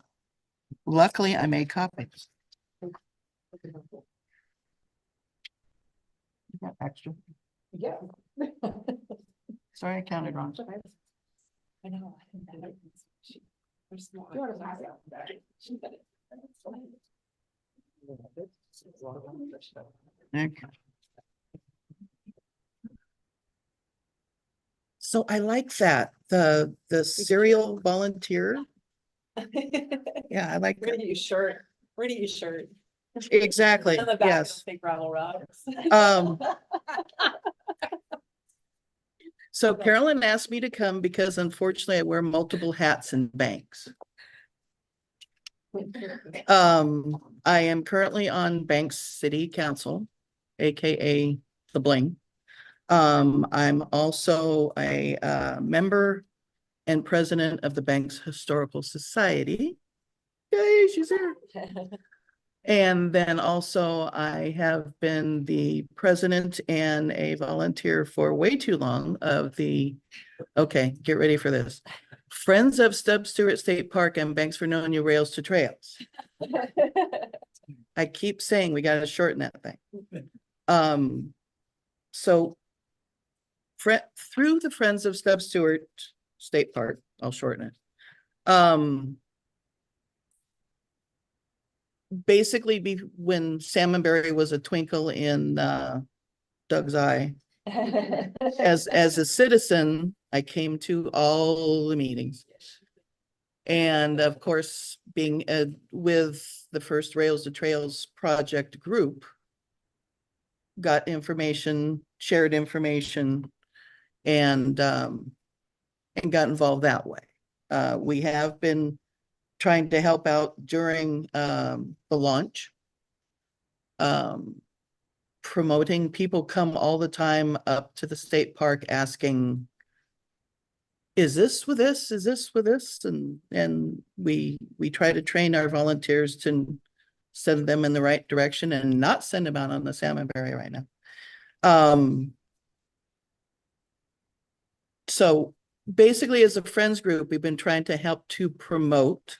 luckily I made copies. You got extra. Yeah. Sorry, I counted wrong. I know. There's more. Okay. So I like that, the serial volunteer. Yeah, I like Where do you shirt? exactly, On the back of yes. Big gravel rocks. So Carolyn asked me to come because unfortunately I wear multiple hats in banks. I am currently on Banks City Council, AKA the Bling. I'm also a member and president of the Banks Historical Society. Yay, she's here. And then also I have been the president and a volunteer for way too long of the, okay, get ready for this. Friends of Stubb Stewart State Park and Banks Vernonia Rails to Trails. I keep saying we gotta shorten that thing. So through the Friends of Stubb Stewart State Park, I'll shorten it. Basically when Salmonberry was a twinkle in Doug's eye, as a citizen, I came to all the meetings. And of course, being with the first Rails to Trails project group, got information, shared information, and got involved that way. We have been trying to help out during the launch. Promoting, people come all the time up to the state park asking, is this with this? Is this with this? And we try to train our volunteers to send them in the right direction and not send them out on the Salmonberry right now. So basically, as a friends group, we've been trying to help to promote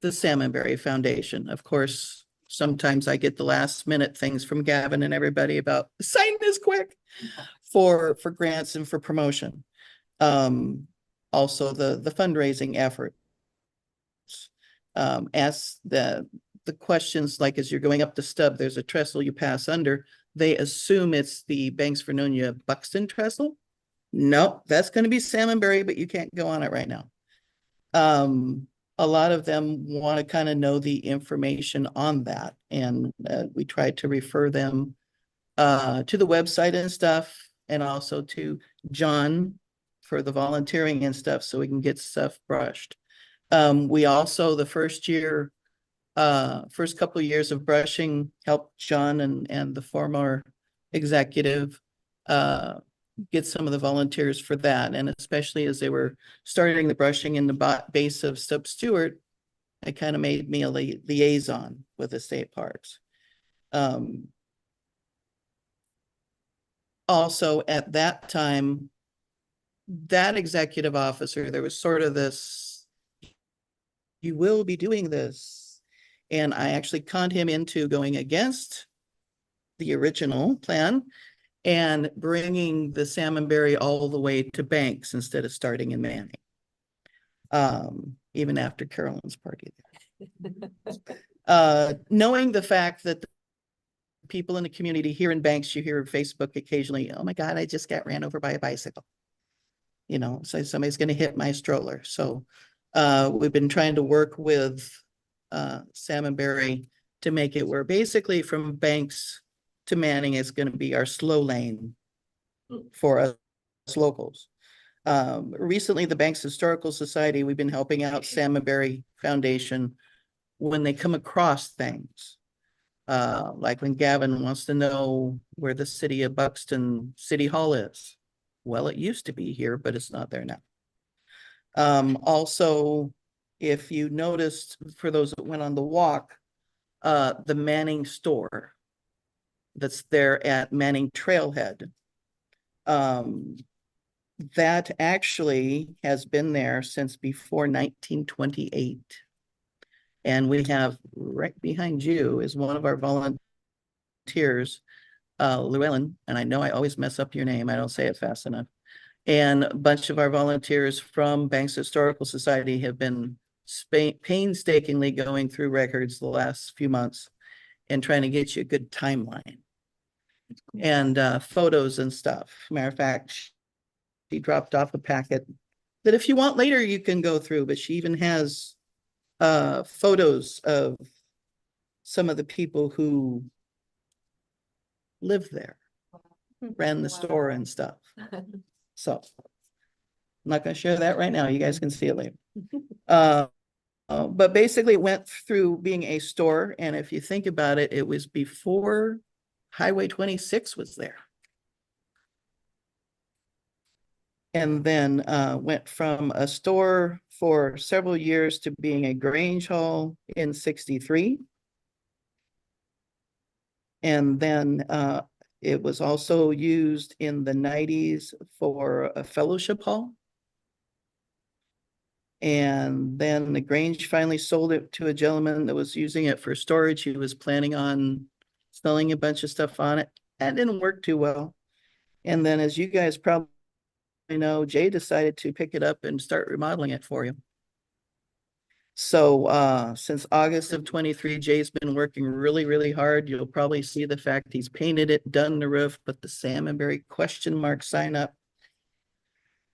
the Salmonberry Foundation. Of course, sometimes I get the last minute things from Gavin and everybody about sign this quick for grants and for promotion. Also the fundraising effort. Ask the questions like, as you're going up the stub, there's a trestle you pass under. They assume it's the Banks for Nunya Buxton trestle. Nope, that's going to be Salmonberry, but you can't go on it right now. A lot of them want to kind of know the information on that. And we try to refer them to the website and stuff, and also to John for the volunteering and stuff, so we can get stuff brushed. We also, the first couple of years of brushing, helped John and the former executive get some of the volunteers for that. And especially as they were starting the brushing in the base of Stubb Stewart, it kind of made me a liaison with the state parks. Also at that time, that executive officer, there was sort of this, you will be doing this. And I actually conned him into going against the original plan and bringing the Salmonberry all the way to Banks instead of starting in Manning. Even after Carolyn's party. Knowing the fact that the people in the community here in Banks, you hear on Facebook occasionally, oh my God, I just got ran over by a bicycle. You know, so somebody's going to hit my stroller. So we've been trying to work with Salmonberry to make it where basically from Banks to Manning is going to be our slow lane for us locals. Recently, the Banks Historical Society, we've been helping out Salmonberry Foundation when they come across things. Like when Gavin wants to know where the city of Buxton City Hall is. Well, it used to be here, but it's not there now. Also, if you noticed, for those that went on the walk, the Manning store that's there at Manning Trailhead. That actually has been there since before 1928. And we have right behind you is one of our volunteers, Llewellyn, and I know I always mess up your name, I don't say it fast enough. And a bunch of our volunteers from Banks Historical Society have been painstakingly going through records the last few months and trying to get you a good timeline and photos and stuff. Matter of fact, she dropped off a packet that if you want later, you can go through, but she even has photos of some of the people who lived there, ran the store and stuff. So I'm not going to share that right now. You guys can see it later. But basically it went through being a store. And if you think about it, it was before Highway 26 was there. And then went from a store for several years to being a Grange Hall in 63. And then it was also used in the 90s for a fellowship hall. And then the Grange finally sold it to a gentleman that was using it for storage. He was planning on selling a bunch of stuff on it. That didn't work too well. And then, as you guys probably know, Jay decided to pick it up and start remodeling it for you. So since August of 23, Jay's been working really, really hard. You'll probably see the fact he's painted it, done the roof, put the Salmonberry question mark sign up.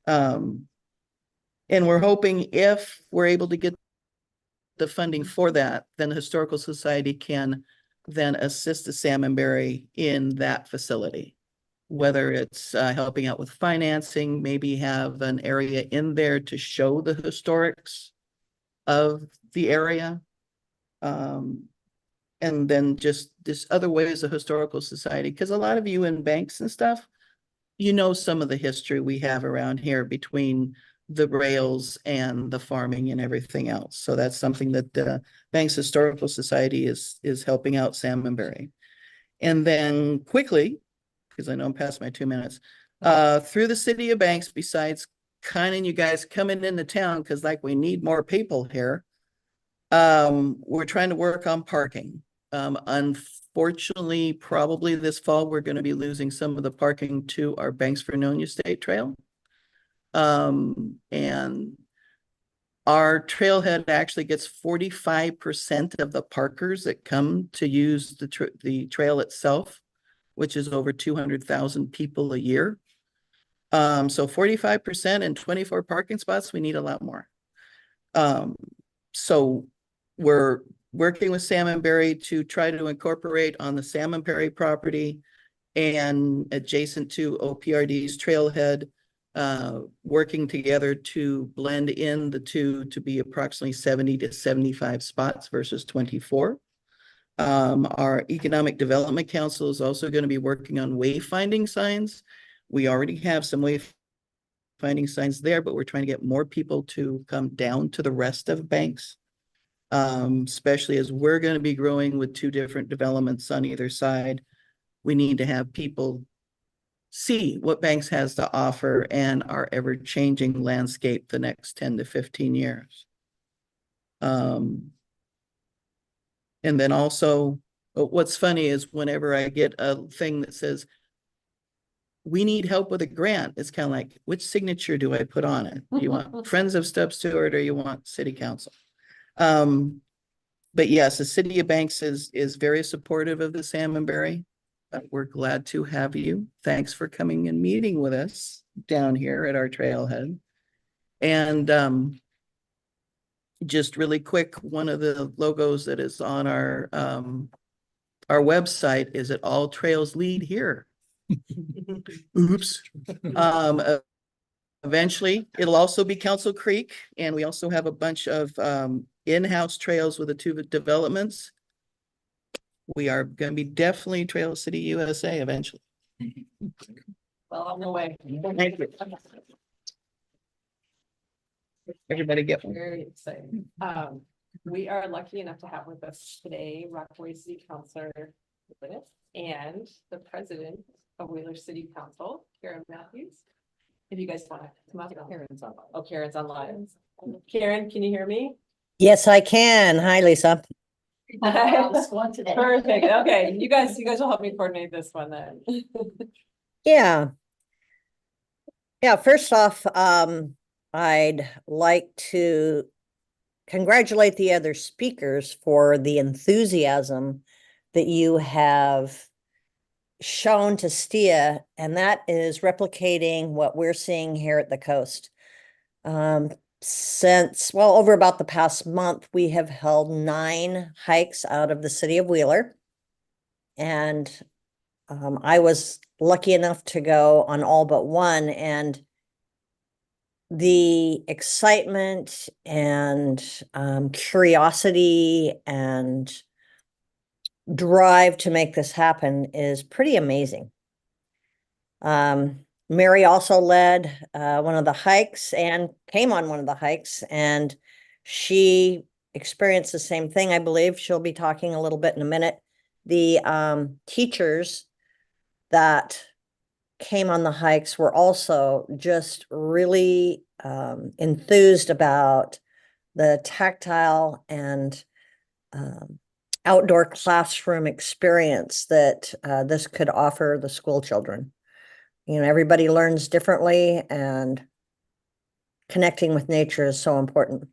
And we're hoping if we're able to get the funding for that, then the Historical Society can then assist the Salmonberry in that facility. Whether it's helping out with financing, maybe have an area in there to show the historics of the area. And then just other ways of Historical Society, because a lot of you in banks and stuff, you know, some of the history we have around here between the rails and the farming and everything else. So that's something that the Banks Historical Society is helping out Salmonberry. And then quickly, because I know I'm past my 2 minutes, through the city of Banks, besides kind of you guys coming into town, because like we need more people here, we're trying to work on parking. Unfortunately, probably this fall, we're going to be losing some of the parking to our Banks Vernonia State Trail. And our trailhead actually gets 45% of the parkers that come to use the trail itself, which is over 200,000 people a year. So 45% and 24 parking spots, we need a lot more. So we're working with Salmonberry to try to incorporate on the Salmonberry property and adjacent to OPRD's trailhead, working together to blend in the two to be approximately 70 to 75 spots versus 24. Our Economic Development Council is also going to be working on wayfinding signs. We already have some wayfinding signs there, but we're trying to get more people to come down to the rest of Banks, especially as we're going to be growing with 2 different developments on either side. We need to have people see what Banks has to offer and our ever-changing landscape the next 10 to 15 years. And then also, what's funny is whenever I get a thing that says, we need help with a grant, it's kind of like, which signature do I put on it? Do you want Friends of Stub Stewart or you want City Council? But yes, the City of Banks is very supportive of the Salmonberry. We're glad to have you. Thanks for coming and meeting with us down here at our trailhead. And just really quick, one of the logos that is on our website is that all trails lead here. Oops. Eventually, it'll also be Council Creek, and we also have a bunch of in-house trails with the 2 developments. We are going to be definitely Trail City USA eventually. Well, on the way. Thank you. Everybody get one. Very exciting. We are lucky enough to have with us today Rockaway City Councilor and the President of Wheeler City Council, Karen Matthews. If you guys want to come up, Karen's online. Oh, Karen's online. Karen, can you hear me? Yes, I can. Hi, Lisa. Perfect. Okay, you guys will help me coordinate this one then. Yeah. First off, I'd like to congratulate the other speakers for the enthusiasm that you have shown to STIA, and that is replicating what we're seeing here at the coast. Since, well, over about the past month, we have held 9 hikes out of the city of Wheeler. And I was lucky enough to go on all but one, and the excitement and curiosity and drive to make this happen is pretty amazing. Mary also led one of the hikes and came on one of the hikes, and she experienced the same thing. I believe she'll be talking a little bit in a minute. The teachers that came on the hikes were also just really enthused about the tactile and outdoor classroom experience that this could offer the school children. You know, everybody learns differently, and connecting with nature is so important.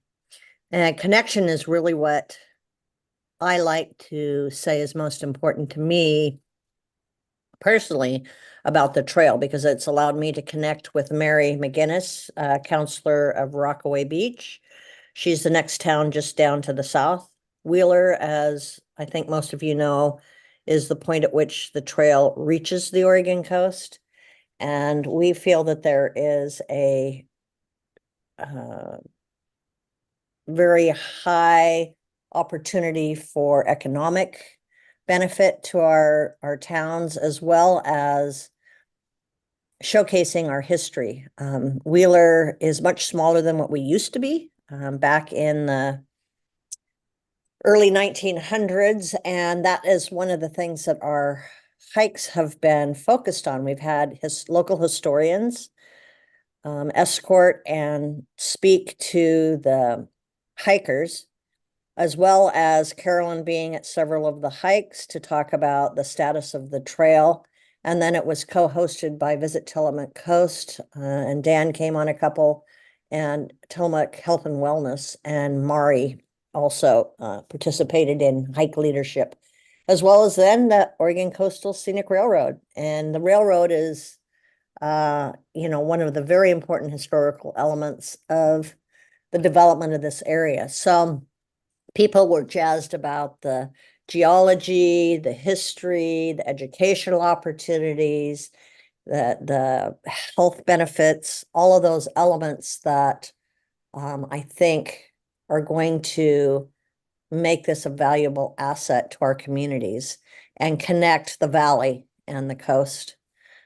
And connection is really what I like to say is most important to me personally about the trail, because it's allowed me to connect with Mary McGinnis, counselor of Rockaway Beach. She's the next town just down to the south. Wheeler, as I think most of you know, is the point at which the trail reaches the Oregon coast. And we feel that there is a very high opportunity for economic benefit to our towns, as well as showcasing our history. Wheeler is much smaller than what we used to be back in the early 1900s, and that is one of the things that our hikes have been focused on. We've had local historians escort and speak to the hikers, as well as Carolyn being at several of the hikes to talk about the status of the trail. And then it was co-hosted by Visit Tillamook Coast, and Dan came on a couple, and Tillamook Health and Wellness, and Mari also participated in hike leadership, as well as then the Oregon Coastal Scenic Railroad. And the railroad is, you know, one of the very important historical elements of the development of this area. So people were jazzed about the geology, the history, the educational opportunities, the health benefits, all of those elements that I think are going to make this a valuable asset to our communities and connect the valley and the coast.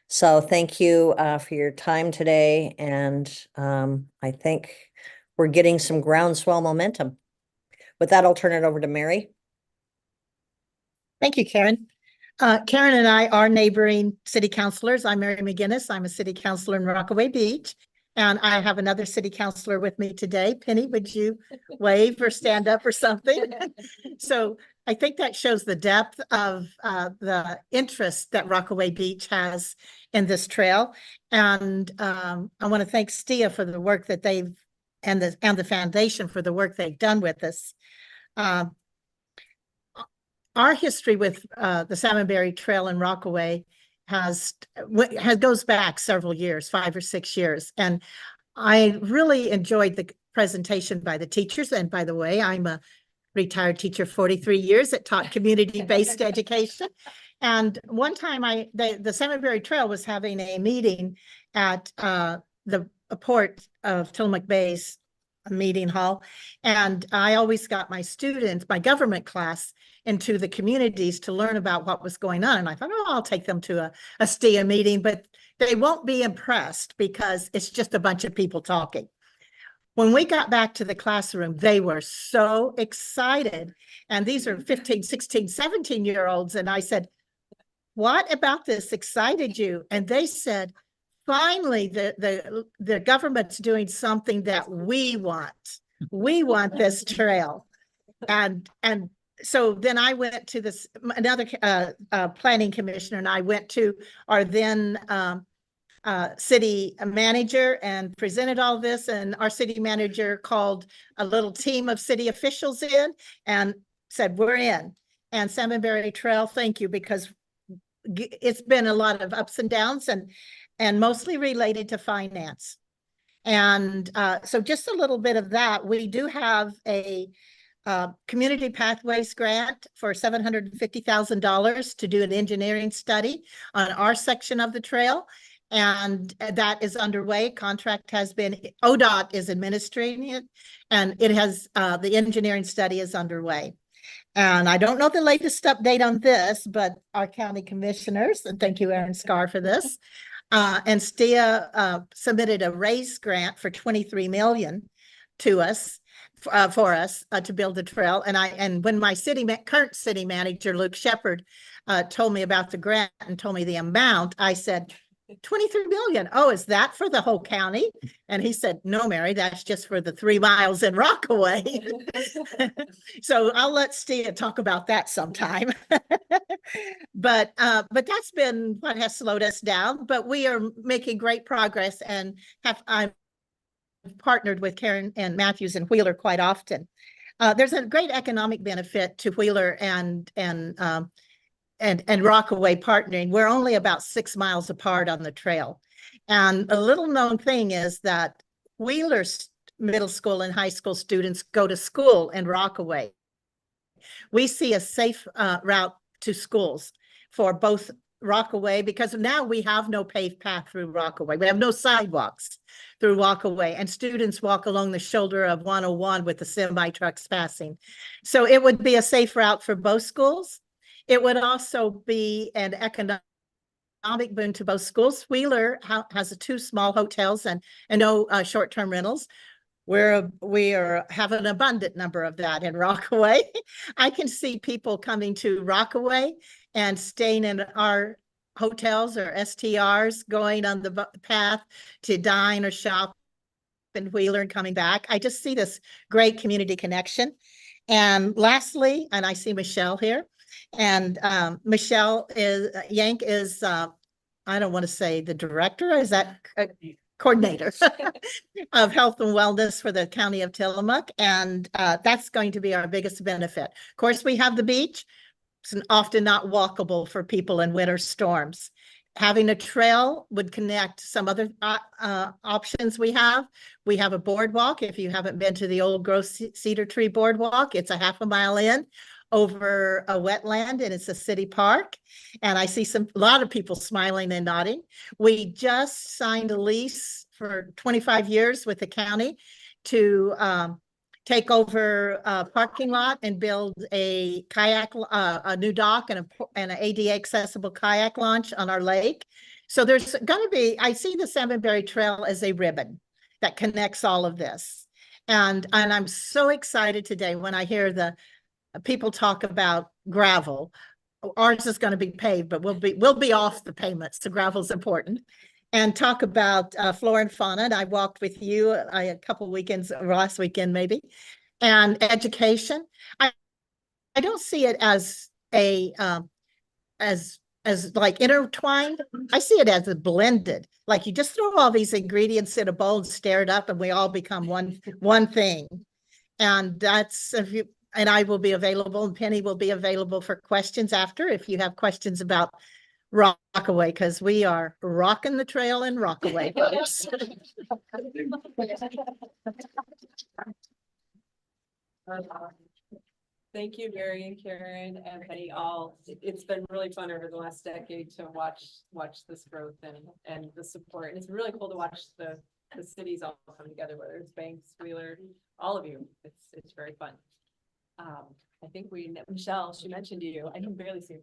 So thank you for your time today. And I think we're getting some groundswell momentum. With that, I'll turn it over to Mary. Thank you, Karen. Karen and I are neighboring city councilors. I'm Mary McGinnis. I'm a city councilor in Rockaway Beach. And I have another city councilor with me today. Penny, would you wave or stand up or something? So I think that shows the depth of the interest that Rockaway Beach has in this trail. And I want to thank STIA for the work that they've, and the foundation for the work they've done with us. Our history with the Salmonberry Trail in Rockaway goes back several years, 5 or 6 years. And I really enjoyed the presentation by the teachers. And by the way, I'm a retired teacher, 43 years that taught community-based education. And one time the Salmonberry Trail was having a meeting at the port of Tillamook Bay's meeting hall. And I always got my students, my government class, into the communities to learn about what was going on. And I thought, oh, I'll take them to a STIA meeting, but they won't be impressed because it's just a bunch of people talking. When we got back to the classroom, they were so excited. And these are 15, 16, 17-year-olds. And I said, what about this excited you? And they said, finally, the government's doing something that we want. We want this trail. And so then I went to another planning commissioner, and I went to our then city manager and presented all this. And our city manager called a little team of city officials in and said, we're in. And Salmonberry Trail, thank you, because it's been a lot of ups and downs and mostly related to finance. And so just a little bit of that. We do have a Community Pathways grant for $750,000 to do an engineering study on our section of the trail. And that is underway. Contract has been, ODOT is administering it, and it has, the engineering study is underway. And I don't know the latest update on this, but our county commissioners, and thank you, Aaron Scar, for this, and STIA submitted a raise grant for $23 million to us, for us to build the trail. And when my current city manager, Luke Shepard, told me about the grant and told me the amount, I said, 23 million. Oh, is that for the whole county? And he said, no, Mary, that's just for the 3 miles in Rockaway. So I'll let STIA talk about that sometime. But that's been what has slowed us down, but we are making great progress and I've partnered with Karen and Matthews and Wheeler quite often. There's a great economic benefit to Wheeler and Rockaway partnering. We're only about 6 miles apart on the trail. And a little known thing is that Wheeler's middle school and high school students go to school in Rockaway. We see a safe route to schools for both Rockaway, because now we have no paved path through Rockaway. We have no sidewalks through Rockaway, and students walk along the shoulder of 101 with the semi trucks passing. So it would be a safe route for both schools. It would also be an economic boon to both schools. Wheeler has 2 small hotels and no short-term rentals. We have an abundant number of that in Rockaway. I can see people coming to Rockaway and staying in our hotels or STRs, going on the path to dine or shop in Wheeler and coming back. I just see this great community connection. And lastly, and I see Michelle here, and Michelle Yank is, I don't want to say the director, is that coordinator of health and wellness for the county of Tillamook. And that's going to be our biggest benefit. Of course, we have the beach. It's often not walkable for people in winter storms. Having a trail would connect some other options we have. We have a boardwalk. If you haven't been to the old Grove Cedar Tree Boardwalk, it's a half a mile in over a wetland, and it's a city park. And I see a lot of people smiling and nodding. We just signed a lease for 25 years with the county to take over a parking lot and build a kayak, a new dock and an ADA accessible kayak launch on our lake. So there's going to be, I see the Salmonberry Trail as a ribbon that connects all of this. And I'm so excited today when I hear the people talk about gravel. Ours is going to be paved, but we'll be off the pavements. The gravel's important. And talk about flora and fauna. And I walked with you a couple weekends, last weekend maybe, and education. I don't see it as a as like intertwined. I see it as a blended. Like you just throw all these ingredients in a bowl and stir it up, and we all become one thing. And that's and I will be available, and Penny will be available for questions after if you have questions about Rockaway, because we are rocking the trail in Rockaway, folks. Thank you, Mary and Karen and Penny. It's been really fun over the last decade to watch this growth and the support. And it's really cool to watch the cities all come together, whether it's Banks, Wheeler, all of you. It's very fun. I think Michelle, she mentioned you. I can barely see you.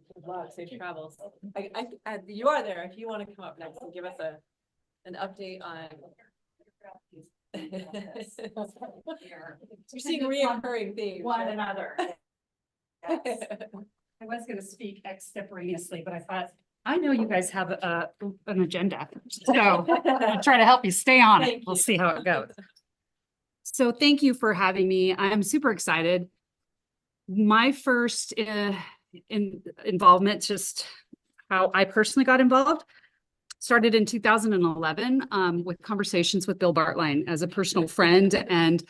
Safe travels. You are there if you want to come up next and give us an update on. You're seeing reoccurring themes. One another. Yes. I was going to speak extemporaneously, but I thought, I know you guys have an agenda, so I'll try to help you stay on it. We'll see how it goes. So thank you for having me. I'm super excited. My first involvement, just how I personally got involved, started in 2011 with conversations with Bill Bartline as a personal friend, and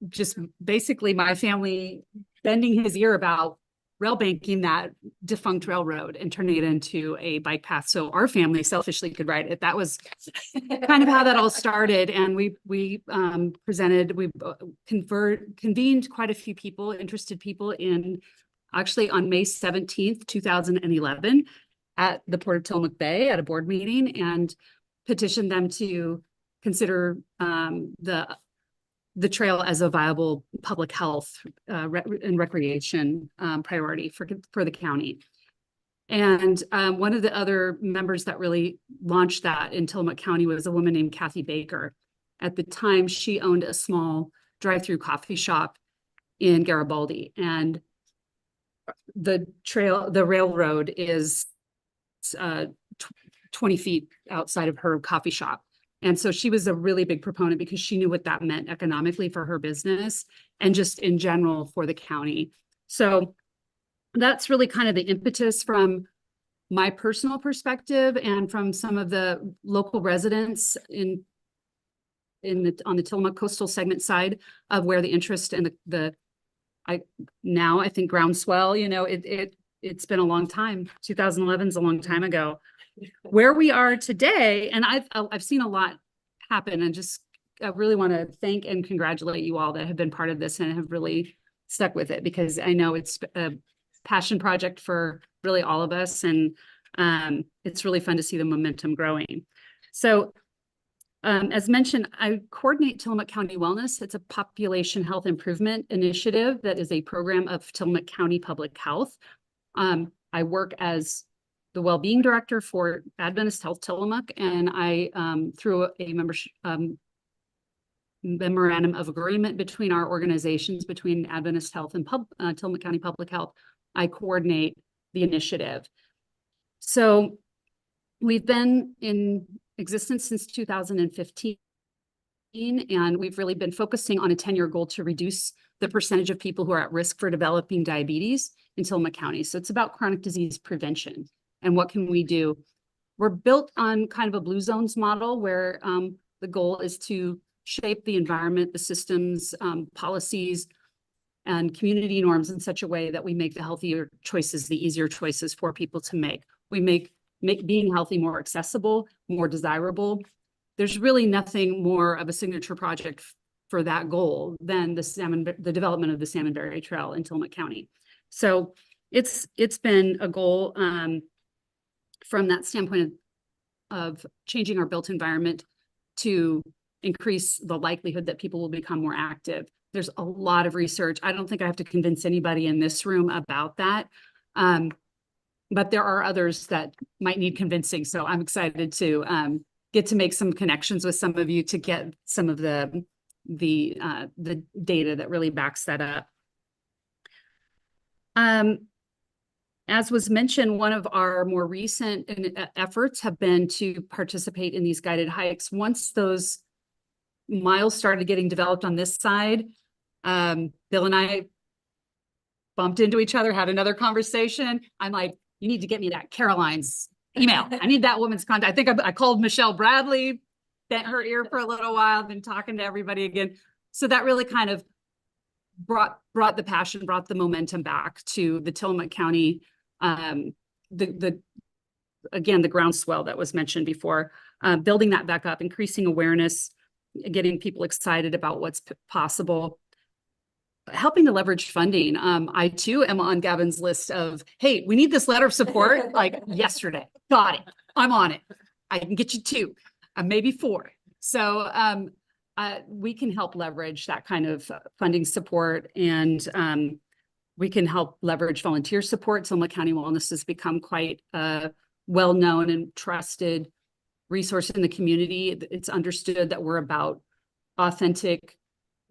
just basically my family bending his ear about rail banking that defunct railroad and turning it into a bike path so our family selfishly could ride it. That was kind of how that all started. And we convened quite a few people, interested people, in actually on May 17th, 2011 at the Port of Tillamook Bay at a board meeting, and petitioned them to consider the trail as a viable public health and recreation priority for the county. And one of the other members that really launched that in Tillamook County was a woman named Kathy Baker. At the time, she owned a small drive-through coffee shop in Garibaldi, and the railroad is 20 feet outside of her coffee shop. And so she was a really big proponent because she knew what that meant economically for her business and just in general for the county. So that's really kind of the impetus from my personal perspective and from some of the local residents on the Tillamook coastal segment side of where the interest and I think groundswell, it's been a long time. 2011 is a long time ago. Where we are today, and I've seen a lot happen, and just I really want to thank and congratulate you all that have been part of this and have really stuck with it, because I know it's a passion project for really all of us, and it's really fun to see the momentum growing. So as mentioned, I coordinate Tillamook County Wellness. It's a population health improvement initiative that is a program of Tillamook County Public Health. I work as the well-being director for Adventist Health Tillamook, and I, through a membership memorandum of agreement between our organizations, between Adventist Health and Tillamook County Public Health, I coordinate the initiative. So we've been in existence since 2015, and we've really been focusing on a 10-year goal to reduce the percentage of people who are at risk for developing diabetes in Tillamook County. So it's about chronic disease prevention. And what can we do? We're built on kind of a blue zones model where the goal is to shape the environment, the systems, policies, and community norms in such a way that we make the healthier choices, the easier choices for people to make. We make being healthy more accessible, more desirable. There's really nothing more of a signature project for that goal than the development of the Salmonberry Trail in Tillamook County. So it's been a goal from that standpoint of changing our built environment to increase the likelihood that people will become more active. There's a lot of research. I don't think I have to convince anybody in this room about that. But there are others that might need convincing. So I'm excited to get to make some connections with some of you to get some of the data that really backs that up. As was mentioned, one of our more recent efforts have been to participate in these guided hikes. Once those miles started getting developed on this side, Bill and I bumped into each other, had another conversation. I'm like, you need to get me that Caroline's email. I need that woman's contact. I think I called Michelle Bradley, bent her ear for a little while, been talking to everybody again. So that really kind of brought the passion, brought the momentum back to the Tillamook County, again, the groundswell that was mentioned before, building that back up, increasing awareness, getting people excited about what's possible, helping to leverage funding. I too am on Gavin's list of, hey, we need this letter of support like yesterday. Got it. I'm on it. I can get you 2, maybe 4. So we can help leverage that kind of funding support, and we can help leverage volunteer support. Tillamook County Wellness has become quite a well-known and trusted resource in the community. It's understood that we're about authentic,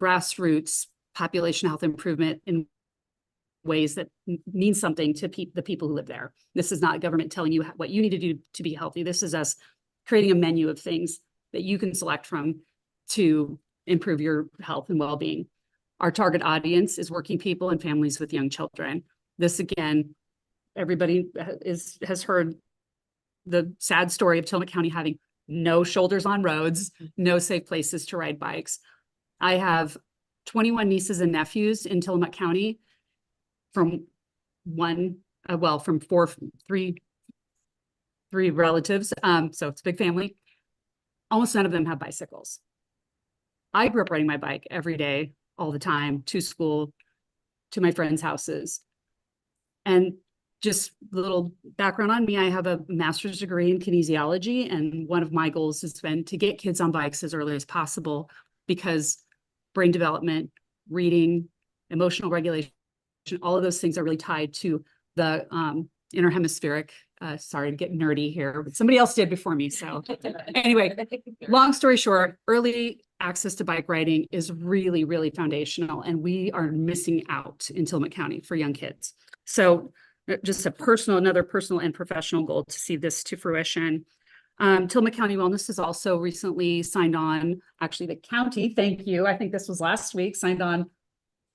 grassroots population health improvement in ways that mean something to the people who live there. This is not government telling you what you need to do to be healthy. This is us creating a menu of things that you can select from to improve your health and well-being. Our target audience is working people and families with young children. This, again, everybody has heard the sad story of Tillamook County having no shoulders on roads, no safe places to ride bikes. I have 21 nieces and nephews in Tillamook County from three relatives. So it's a big family. Almost none of them have bicycles. I grew up riding my bike every day, all the time, to school, to my friends' houses. And just a little background on me, I have a master's degree in kinesiology, and one of my goals has been to get kids on bikes as early as possible, because brain development, reading, emotional regulation, all of those things are really tied to the inner hemispheric. Sorry to get nerdy here, but somebody else did before me. So anyway, long story short, early access to bike riding is really, really foundational, and we are missing out in Tillamook County for young kids. So just another personal and professional goal to see this to fruition. Tillamook County Wellness has also recently signed on, actually the county, thank you, I think this was last week, signed on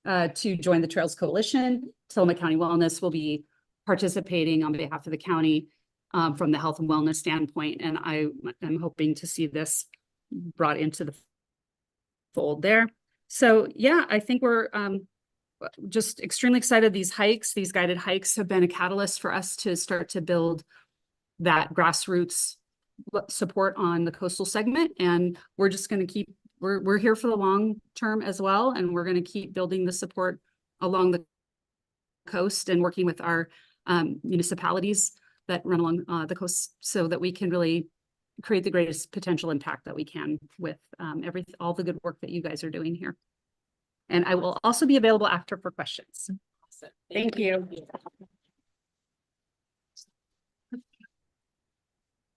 to join the Trails Coalition. Tillamook County Wellness will be participating on behalf of the county from the health and wellness standpoint. And I am hoping to see this brought into the fold there. So yeah, I think we're just extremely excited. These hikes, these guided hikes have been a catalyst for us to start to build that grassroots support on the coastal segment. And we're just going to keep, we're here for the long term as well. And we're going to keep building the support along the coast and working with our municipalities that run along the coast so that we can really create the greatest potential impact that we can with all the good work that you guys are doing here. And I will also be available after for questions. Awesome. Thank you.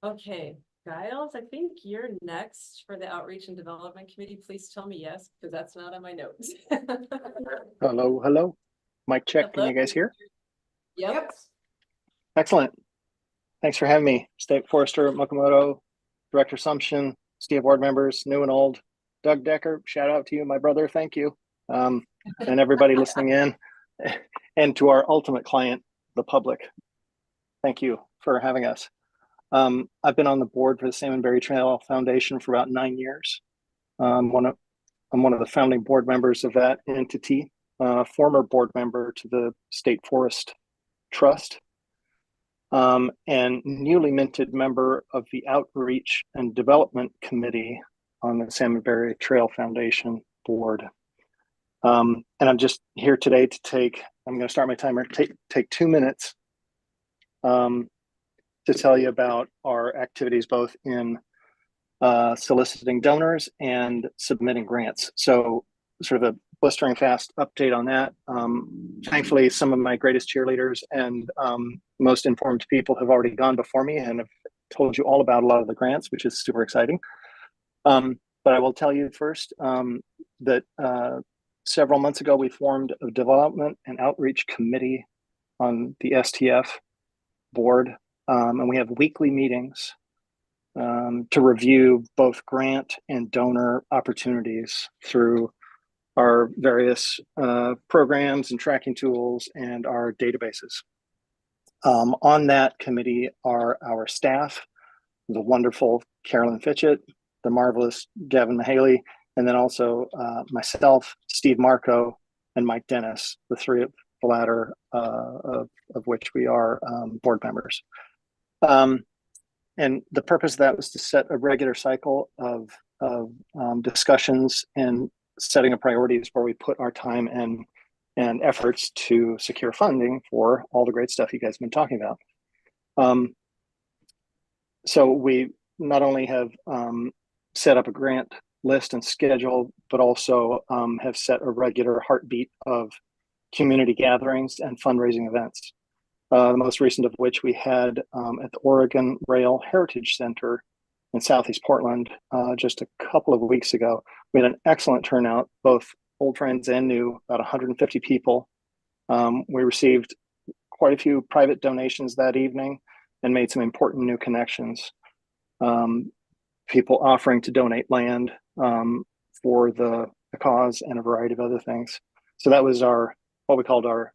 Okay, Giles, I think you're next for the Outreach and Development Committee. Please tell me yes, because that's not on my notes. Hello, hello. Mic check. Can you guys hear? Yep. Excellent. Thanks for having me. State Forester Mokomoto, Director Sumption, STIA board members, new and old. Doug Decker, shout out to you, my brother. Thank you. And everybody listening in. And to our ultimate client, the public. Thank you for having us. I've been on the board for the Salmon Berry Trail Foundation for about 9 years. I'm one of the founding board members of that entity, former board member to the State Forest Trust, and newly minted member of the Outreach and Development Committee on the Salmon Berry Trail Foundation board. And I'm just here today to I'm going to start my timer, take 2 minutes to tell you about our activities both in soliciting donors and submitting grants. So sort of a blistering fast update on that. Thankfully, some of my greatest cheerleaders and most informed people have already gone before me and have told you all about a lot of the grants, which is super exciting. But I will tell you first that several months ago, we formed a development and outreach committee on the STF board. And we have weekly meetings to review both grant and donor opportunities through our various programs and tracking tools and our databases. On that committee are our staff, the wonderful Carolyn Fitchett, the marvelous Gavin Mahaley, and then also myself, Steve Marco, and Mike Dennis, the three of the latter of which we are board members. And the purpose of that was to set a regular cycle of discussions and setting of priorities where we put our time and efforts to secure funding for all the great stuff you guys have been talking about. So we not only have set up a grant list and schedule, but also have set a regular heartbeat of community gatherings and fundraising events. The most recent of which we had at the Oregon Rail Heritage Center in Southeast Portland just a couple of weeks ago. We had an excellent turnout, both old friends and new, about 150 people. We received quite a few private donations that evening and made some important new connections. People offering to donate land for the cause and a variety of other things. So that was what we called our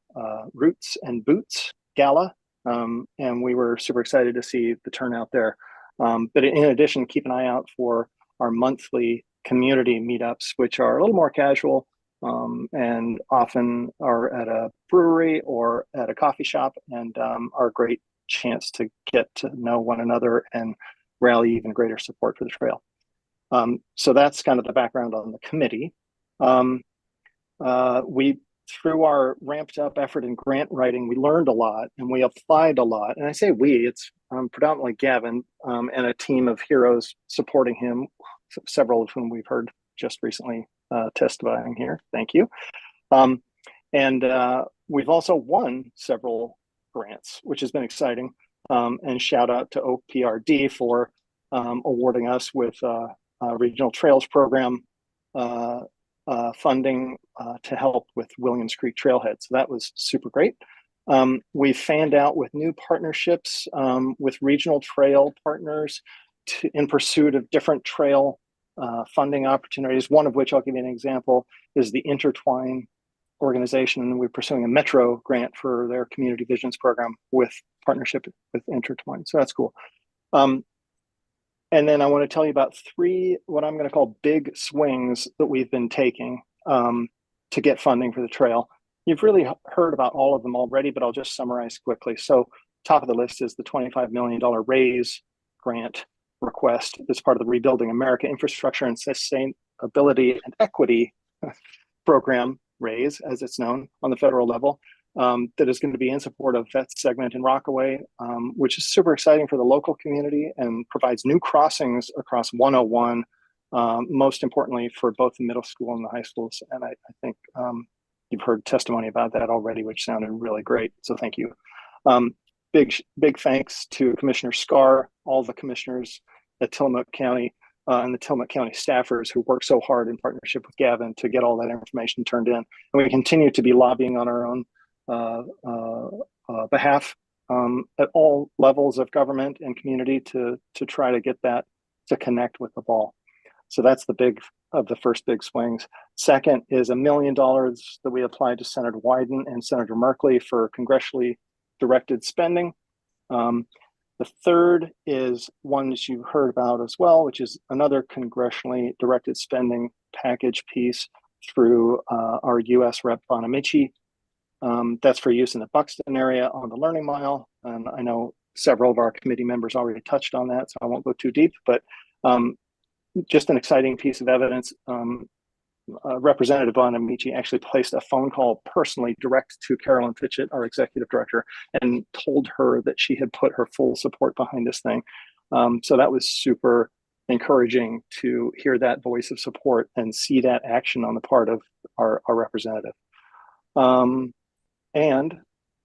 Roots and Boots Gala, and we were super excited to see the turnout there. But in addition, keep an eye out for our monthly community meetups, which are a little more casual and often are at a brewery or at a coffee shop, and are a great chance to get to know one another and rally even greater support for the trail. So that's kind of the background on the committee. Through our ramped up effort in grant writing, we learned a lot and we applied a lot. And I say we, it's predominantly Gavin and a team of heroes supporting him, several of whom we've heard just recently testifying here. Thank you. And we've also won several grants, which has been exciting. And shout out to OPRD for awarding us with a regional trails program funding to help with Williams Creek Trailhead. So that was super great. We fanned out with new partnerships with regional trail partners in pursuit of different trail funding opportunities, one of which I'll give you an example is the Intertwine organization. And we're pursuing a Metro grant for their community visions program with partnership with Intertwine. So that's cool. And then I want to tell you about three, what I'm going to call big swings that we've been taking to get funding for the trail. You've really heard about all of them already, but I'll just summarize quickly. So top of the list is the $25 million RAISE grant request as part of the Rebuilding America Infrastructure and Sustainability and Equity program, RAISE, as it's known on the federal level, that is going to be in support of that segment in Rockaway, which is super exciting for the local community and provides new crossings across 101, most importantly for both the middle school and the high schools. And I think you've heard testimony about that already, which sounded really great. So thank you. Big thanks to Commissioner Scar, all the commissioners at Tillamook County, and the Tillamook County staffers who work so hard in partnership with Gavin to get all that information turned in. And we continue to be lobbying on our own behalf at all levels of government and community to try to get that to connect with the ball. So that's the first big swings. Second is $1 million that we applied to Senator Wyden and Senator Merkley for congressionally directed spending. The third is one that you've heard about as well, which is another congressionally directed spending package piece through our U.S. Rep. Bonamici. That's for use in the Buxton area on the Learning Mile. And I know several of our committee members already touched on that, so I won't go too deep, but just an exciting piece of evidence. Representative Bonamici actually placed a phone call personally direct to Carolyn Fitchett, our executive director, and told her that she had put her full support behind this thing. So that was super encouraging to hear that voice of support and see that action on the part of our representative. And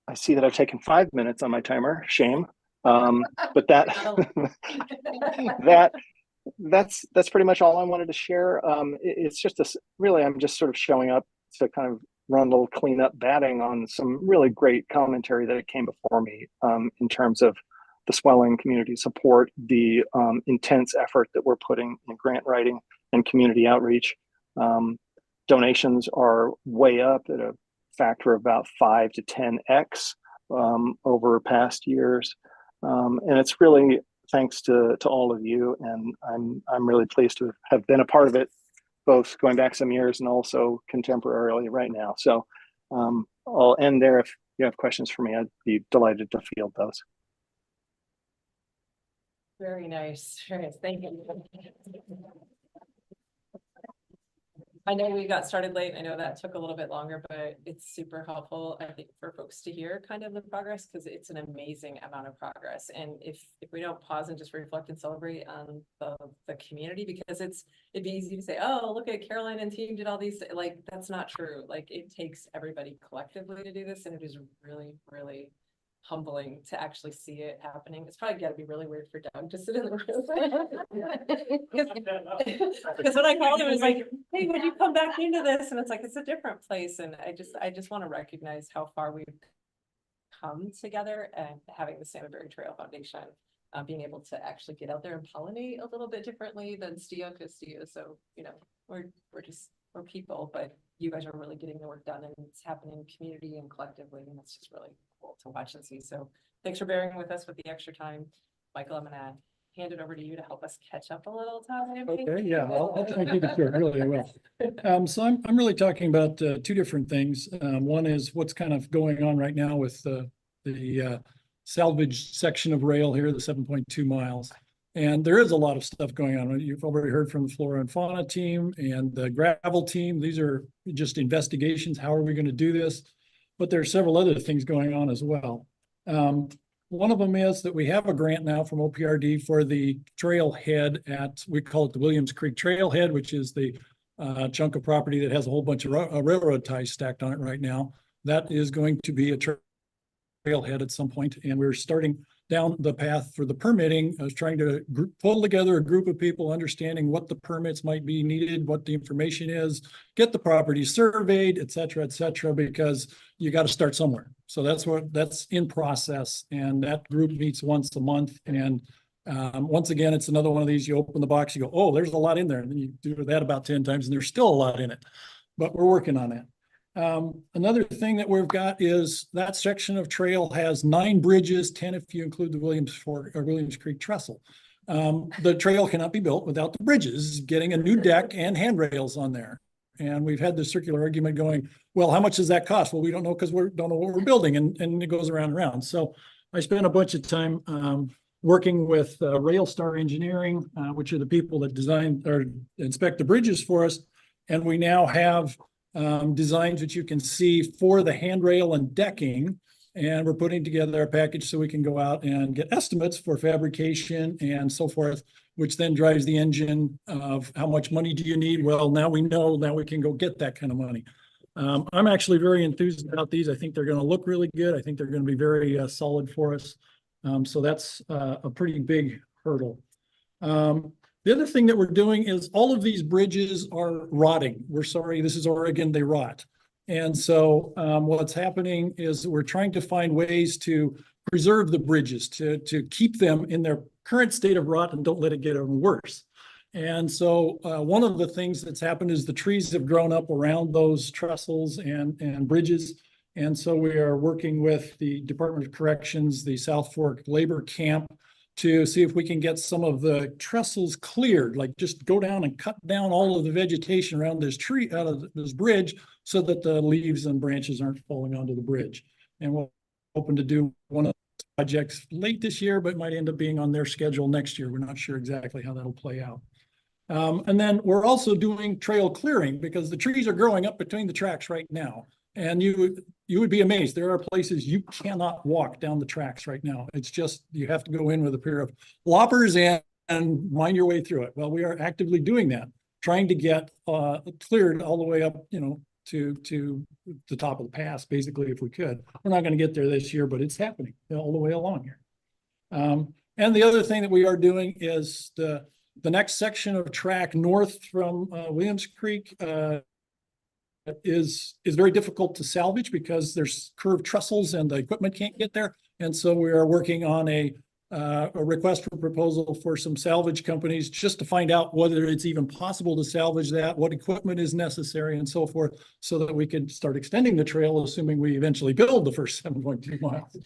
I see that I've taken 5 minutes on my timer, shame. But that's pretty much all I wanted to share. It's just I'm just sort of showing up to kind of run a little cleanup batting on some really great commentary that came before me in terms of the swelling community support, the intense effort that we're putting in grant writing and community outreach. Donations are way up at a factor of about 5 to 10x over past years. And it's really thanks to all of you, and I'm really pleased to have been a part of it, both going back some years and also contemporarily right now. So I'll end there. If you have questions for me, I'd be delighted to field those. Very nice. Very nice. Thank you. I know we got started late. I know that took a little bit longer, but it's super helpful, I think, for folks to hear kind of the progress, because it's an amazing amount of progress. And if we don't pause and just reflect and celebrate on the community, because it'd be easy to say, oh, look at Caroline and team did all these, like, that's not true. Like, it takes everybody collectively to do this. And it is really, really humbling to actually see it happening. It's probably got to be really weird for Doug to sit in the room. Because when I called him, it was like, hey, would you come back into this? And it's like, it's a different place. And I just want to recognize how far we've come together, and having the Salmonberry Trail Foundation being able to actually get out there and pollinate a little bit differently than STIA, because STIA, so, you know, we're people, but you guys are really getting the work done, and it's happening community and collectively, and it's just really cool to watch and see. So thanks for bearing with us with the extra time. Michael, I'm gonna hand it over to you to help us catch up a little time. Okay, yeah, I'll try and keep it short, really, I will. So I'm really talking about two different things. One is what's kind of going on right now with the salvage section of rail here, the 7.2 miles. And there is a lot of stuff going on. You've already heard from the Flora and Fauna team and the gravel team. These are just investigations. How are we going to do this? But there are several other things going on as well. One of them is that we have a grant now from OPRD for the trailhead at, we call it the Williams Creek Trailhead, which is the chunk of property that has a whole bunch of railroad ties stacked on it right now. That is going to be a trailhead at some point, and we're starting down the path for the permitting. I was trying to pull together a group of people understanding what the permits might be needed, what the information is, get the property surveyed, et cetera, because you got to start somewhere. So that's in process, and that group meets once a month, and Once again, it's another one of these, you open the box, you go, oh, there's a lot in there. And then you do that about 10 times and there's still a lot in it, but we're working on that. Another thing that we've got is that section of trail has 9 bridges, 10 if you include the Williams Fork or Williams Creek Trestle. The trail cannot be built without the bridges, getting a new deck and handrails on there. And we've had this circular argument going, well, how much does that cost? Well, we don't know because we don't know what we're building, and it goes around and around. So I spent a bunch of time working with Railstar Engineering, which are the people that design or inspect the bridges for us. And we now have designs that you can see for the handrail and decking. And we're putting together a package so we can go out and get estimates for fabrication and so forth, which then drives the engine of how much money do you need? Well, now we know, now we can go get that kind of money. I'm actually very enthused about these. I think they're going to look really good. I think they're going to be very solid for us. So that's a pretty big hurdle. The other thing that we're doing is all of these bridges are rotting. We're sorry, this is Oregon, they rot. And so what's happening is we're trying to find ways to preserve the bridges, to keep them in their current state of rot and don't let it get even worse. And so one of the things that's happened is the trees have grown up around those trestles and bridges. And so we are working with the Department of Corrections, the South Fork Labor Camp, to see if we can get some of the trestles cleared, like just go down and cut down all of the vegetation around this tree, out of this bridge, so that the leaves and branches aren't falling onto the bridge. And we're hoping to do one of the projects late this year, but might end up being on their schedule next year. We're not sure exactly how that'll play out. And then we're also doing trail clearing because the trees are growing up between the tracks right now. And you would be amazed. There are places you cannot walk down the tracks right now. It's just, you have to go in with a pair of loppers and wind your way through it. Well, we are actively doing that, trying to get cleared all the way up, you know, to the top of the pass, basically, if we could. We're not going to get there this year, but it's happening all the way along here. And the other thing that we are doing is the next section of track north from Williams Creek is very difficult to salvage because there's curved trestles and the equipment can't get there. And so we are working on a request for proposal for some salvage companies just to find out whether it's even possible to salvage that, what equipment is necessary and so forth, so that we can start extending the trail, assuming we eventually build the first 7.2 miles,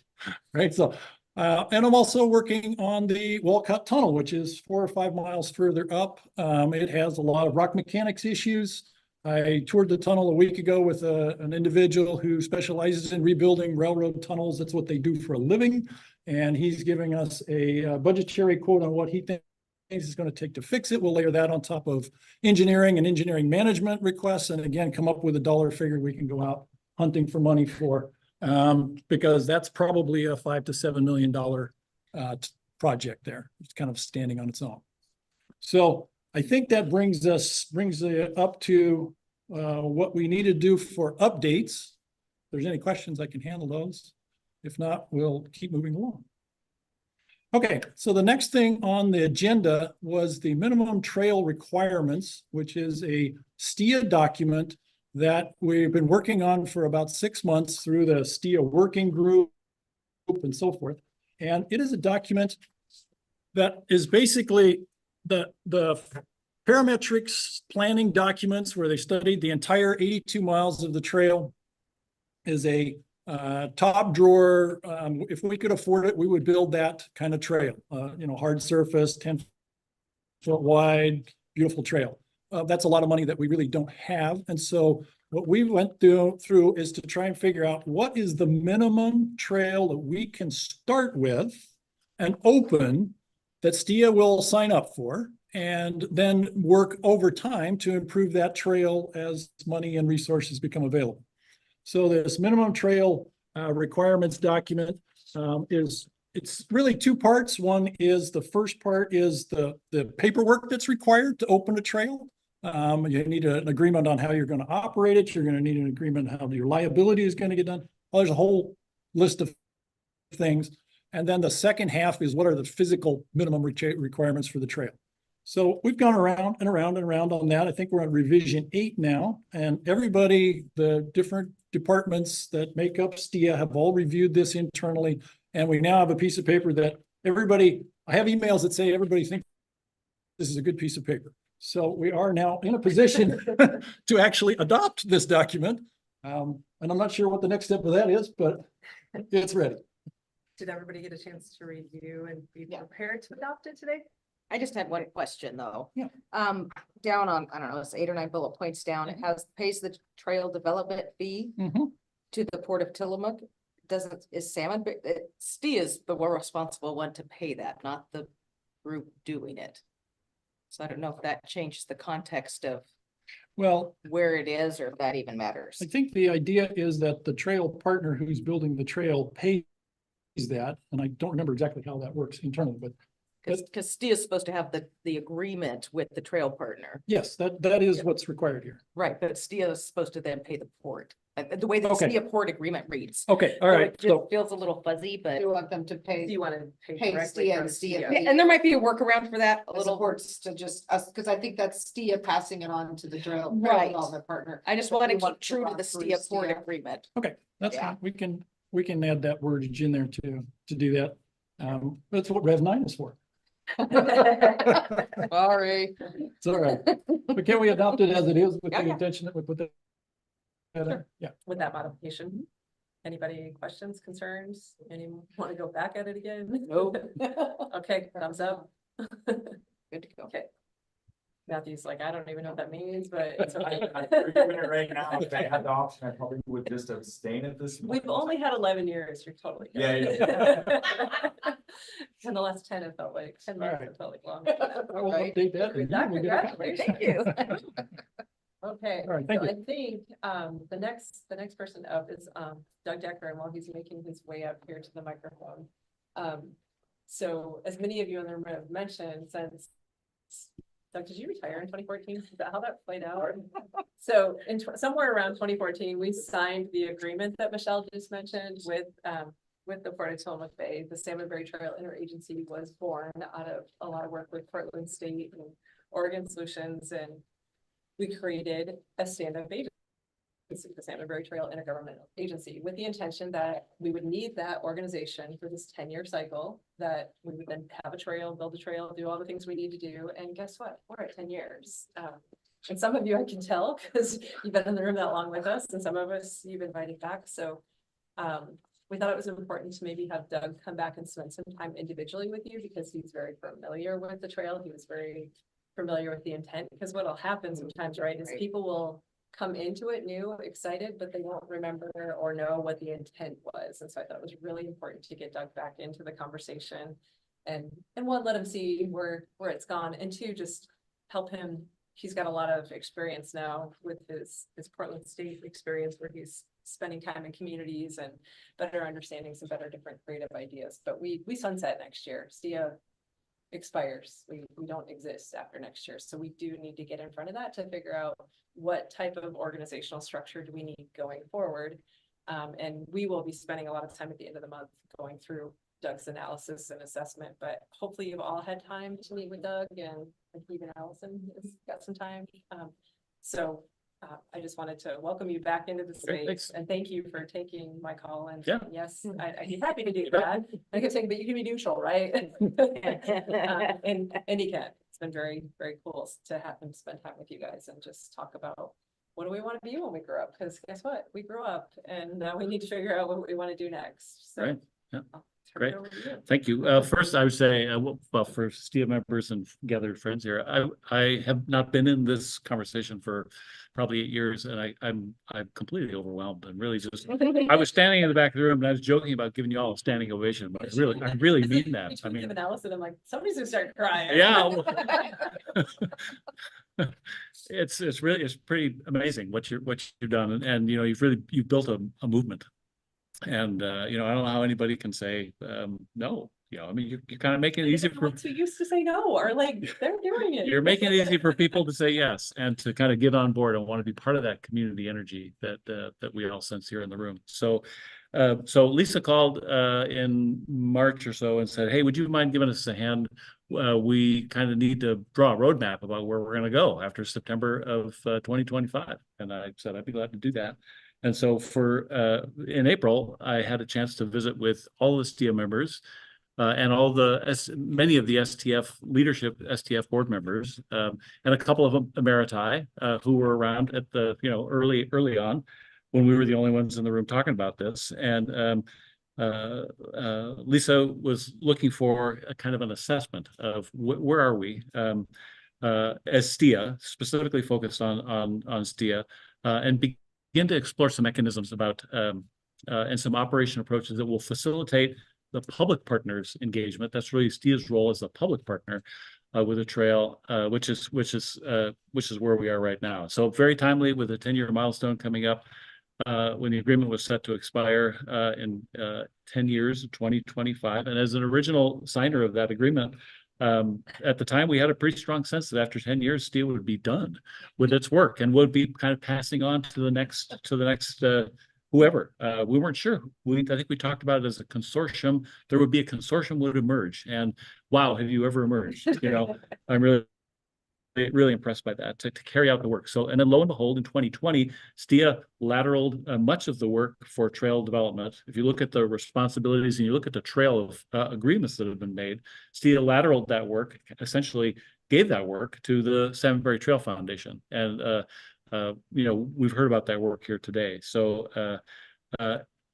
right? So, and I'm also working on the Walcott Tunnel, which is 4 or 5 miles further up. It has a lot of rock mechanics issues. I toured the tunnel a week ago with an individual who specializes in rebuilding railroad tunnels. That's what they do for a living. And he's giving us a budgetary quote on what he thinks it's going to take to fix it. We'll layer that on top of engineering and engineering management requests. And again, come up with a dollar figure we can go out hunting for money for, because that's probably a $5 to $7 million project there. It's kind of standing on its own. So I think that brings it up to what we need to do for updates. If there's any questions, I can handle those. If not, we'll keep moving along. Okay, so the next thing on the agenda was the minimum trail requirements, which is a STIA document that we've been working on for about 6 months through the STIA working group and so forth. And it is a document that is basically the parametrics planning documents where they studied the entire 82 miles of the trail. Is a top drawer. If we could afford it, we would build that kind of trail, you know, hard surface, 10-foot wide, beautiful trail. That's a lot of money that we really don't have. And so what we went through is to try and figure out what is the minimum trail that we can start with and open that STIA will sign up for, and then work over time to improve that trail as money and resources become available. So this minimum trail requirements document it's really 2 parts. One is, the first part is the paperwork that's required to open a trail. You need an agreement on how you're going to operate it. You're going to need an agreement on how your liability is going to get done. Well, there's a whole list of things. And then the second half is, what are the physical minimum requirements for the trail? So we've gone around and around and around on that. I think we're on revision 8 now, and everybody, the different departments that make up STIA have all reviewed this internally. And we now have a piece of paper that everybody I have emails that say everybody thinks this is a good piece of paper. So we are now in a position to actually adopt this document. And I'm not sure what the next step of that is, but it's ready. Did everybody get a chance to review and be Yeah. prepared to adopt it today? I just had one question though. Yeah. Down on, I don't know, it's 8 or 9 bullet points down, it has pays the trail development fee to the Port of Tillamook. Is Salmon, STIA is the more responsible one to pay that, not the group doing it. So I don't know if that changes the context of Well, where it is or if that even matters. I think the idea is that the trail partner who's building the trail pays that, and I don't remember exactly how that works internally, but Because STIA is supposed to have the agreement with the trail partner. yes, that is what's required here. Right, but STIA is supposed to then pay the port. The way the Okay. STIA port agreement reads. Okay, all So right, It just so feels a little fuzzy, but. Do you want them to pay? Do you want to pay directly STIA from and STIA? Yeah, and there might be a workaround for that, a As little. opposed to just us, because I think that's STIA passing it on to the trail Right. development partner. I just But want to we keep true to run the through STIA port STIA. agreement. okay, that's Yeah. fine. We can add that wordage in there to do that. That's what Rev 9 is for. Sorry. It's all right. But can we adopt it as it is with Yeah, the yeah. intention that we put that? Yeah. With that modification. Anybody questions, concerns? Anyone want to go back at it again? Nope. Okay, thumbs up. Good to go. Okay. Matthew's like, I don't even know what that means, but it's okay. Doing it right now, if I had the option, I probably would just abstain at this. We've only had 11 years, you're totally. good. Yeah, And the last 10 have felt like 10 minutes Alright. have felt like long. I will Right. update that. and we'll get it. Congratulations. Thank you. Okay, All right, thank so you. I think the next person up is Doug Decker, and while he's making his way up here to the microphone. So as many of you in the room have mentioned, since Doug, did you retire in 2014? Is that how that played out? So in somewhere around 2014, we signed the agreement that Michelle just mentioned with the Port of Tillamook Bay. The Salmon Berry Trail Interagency was born out of a lot of work with Portland State and Oregon Solutions, and we created a stand-up agency, the Salmon Berry Trail Intergovernmental Agency, with the intention that we would need that organization for this 10-year cycle, that we would then have a trail, build a trail, do all the things we need to do. And guess what? We're at 10 years. And some of you I can tell because you've been in the room that long with us, and some of us you've invited back. So we thought it was important to maybe have Doug come back and spend some time individually with you, because he's very familiar with the trail. He was very familiar with the intent, because what'll happen sometimes, right, is people will come into it new, excited, but they won't remember or know what the intent was. And so I thought it was really important to get Doug back into the conversation and one, let him see where it's gone, and two, just help him. He's got a lot of experience now with his Portland State experience, where he's spending time in communities and better understanding some better different creative ideas. But we sunset next year. STIA expires. We don't exist after next year. So we do need to get in front of that to figure out what type of organizational structure do we need going forward. And we will be spending a lot of time at the end of the month going through Doug's analysis and assessment, but hopefully you've all had time to meet with Doug, and even Allison has got some time. So I just wanted to welcome you back into the space, thanks. and thank you for taking my call. And Yeah. yes, I'd be happy to do that. I kept saying, but you can be neutral, right? And he can. It's been very, very cool to have him spend time with you guys and just talk about what do we want to be when we grow up? Because guess what? We grew up, and now we need to figure out what we want to do next. So Right. Yeah. I'll turn Great. it over to you. Thank you. First, I would say, well, for STIA members and gathered friends here, I have not been in this conversation for probably 8 years, and I'm completely overwhelmed. I'm really just, I was standing in the back of the room and I was joking about giving you all a standing ovation, but I really mean that. I Between mean, him and Allison, I'm like, somebody's gonna start crying. Yeah. It's pretty amazing what you've done, and you know, you've built a movement. And you know, I don't know how anybody can say no. You know, I mean, you're kind of making it easy for Who used to say no, or like they're doing it. you're making it easy for people to say yes, and to kind of get on board and want to be part of that community energy that we all sense here in the room. So Lisa called in March or so and said, hey, would you mind giving us a hand? We kind of need to draw a roadmap about where we're going to go after September of 2025. And I said, I'd be glad to do that. And so in April, I had a chance to visit with all the STIA members and many of the STF leadership, STF board members, and a couple of them emeriti, who were around at the, early on when we were the only ones in the room talking about this. And Lisa was looking for a kind of an assessment of where are we as STIA, specifically focused on STIA, and begin to explore some mechanisms about and some operation approaches that will facilitate the public partners engagement. That's really STIA's role as a public partner with a trail, which is where we are right now. So very timely with a 10-year milestone coming up. When the agreement was set to expire in 10 years, 2025. And as an original signer of that agreement, at the time, we had a pretty strong sense that after 10 years, STIA would be done with its work and would be kind of passing on to the next whoever. We weren't sure. I think we talked about it as a consortium. There would be a consortium would emerge. And wow, have you ever emerged? I'm really impressed by that to carry out the work. So, and then lo and behold, in 2020, STIA lateraled much of the work for trail development. If you look at the responsibilities and you look at the trail of agreements that have been made, STIA lateraled that work, essentially gave that work to the Salmonberry Trail Foundation. And, we've heard about that work here today. So,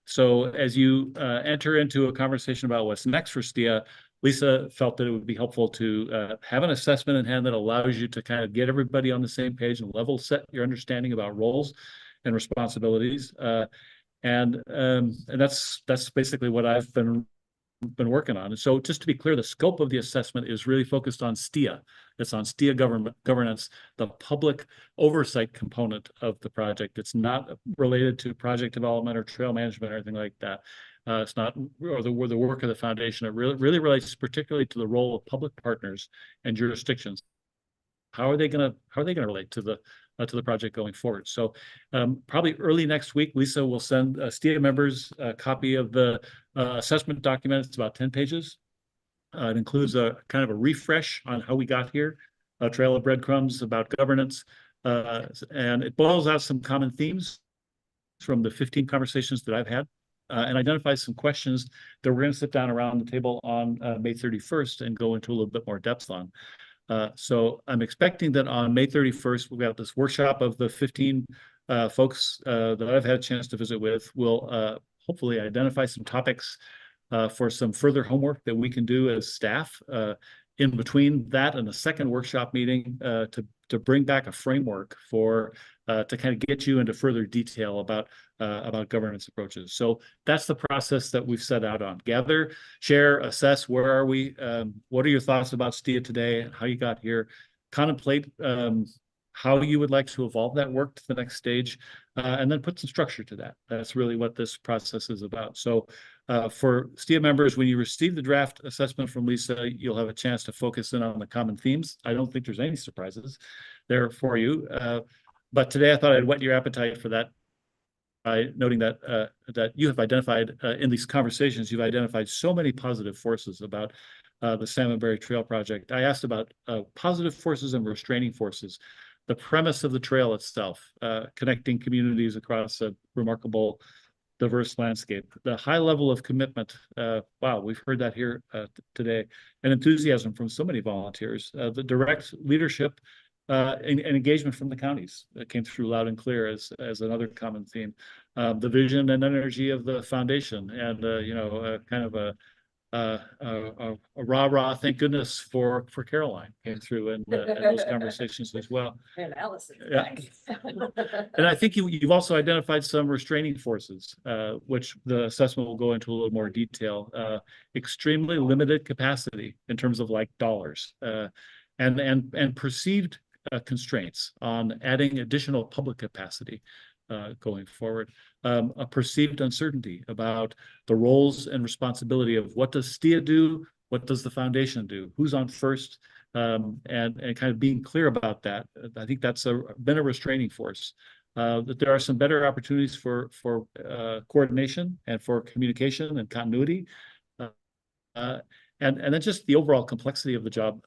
so as you enter into a conversation about what's next for STIA, Lisa felt that it would be helpful to have an assessment in hand that allows you to kind of get everybody on the same page and level set your understanding about roles and responsibilities. And that's basically what I've been working on. And so just to be clear, the scope of the assessment is really focused on STIA. It's on STIA governance, the public oversight component of the project. It's not related to project development or trail management or anything like that. It's not or the work of the foundation. It really relates particularly to the role of public partners and jurisdictions. How are they going to relate to the project going forward? So probably early next week, Lisa will send STIA members a copy of the assessment document. It's about 10 pages. It includes a kind of a refresh on how we got here, a trail of breadcrumbs about governance, and it boils out some common themes from the 15 conversations that I've had. And identify some questions that we're going to sit down around the table on May 31st and go into a little bit more depth on. So I'm expecting that on May 31st, we've got this workshop of the 15 folks that I've had a chance to visit with. We'll hopefully identify some topics for some further homework that we can do as staff in between that and the second workshop meeting to bring back a framework for to kind of get you into further detail about governance approaches. So that's the process that we've set out on. Gather, share, assess, where are we? What are your thoughts about STIA today and how you got here? Contemplate how you would like to evolve that work to the next stage, and then put some structure to that. That's really what this process is about. So for STIA members, when you receive the draft assessment from Lisa, you'll have a chance to focus in on the common themes. I don't think there's any surprises there for you. But today I thought I'd whet your appetite for that by noting that that you have identified in these conversations, you've identified so many positive forces about the Salmonberry Trail Project. I asked about positive forces and restraining forces. The premise of the trail itself, connecting communities across a remarkable, diverse landscape, the high level of commitment. Wow, we've heard that here today, and enthusiasm from so many volunteers. The direct leadership and engagement from the counties that came through loud and clear as another common theme. The vision and energy of the foundation, and kind of a rah-rah, thank goodness for Caroline came through in those conversations as well. And Allison. Yeah. And I think you've also identified some restraining forces, which the assessment will go into a little more detail. Extremely limited capacity in terms of like dollars, and perceived constraints on adding additional public capacity going forward. A perceived uncertainty about the roles and responsibility of what does STIA do, what does the foundation do, who's on first, and kind of being clear about that. I think that's been a restraining force. That there are some better opportunities for coordination and for communication and continuity, and then just the overall complexity of the job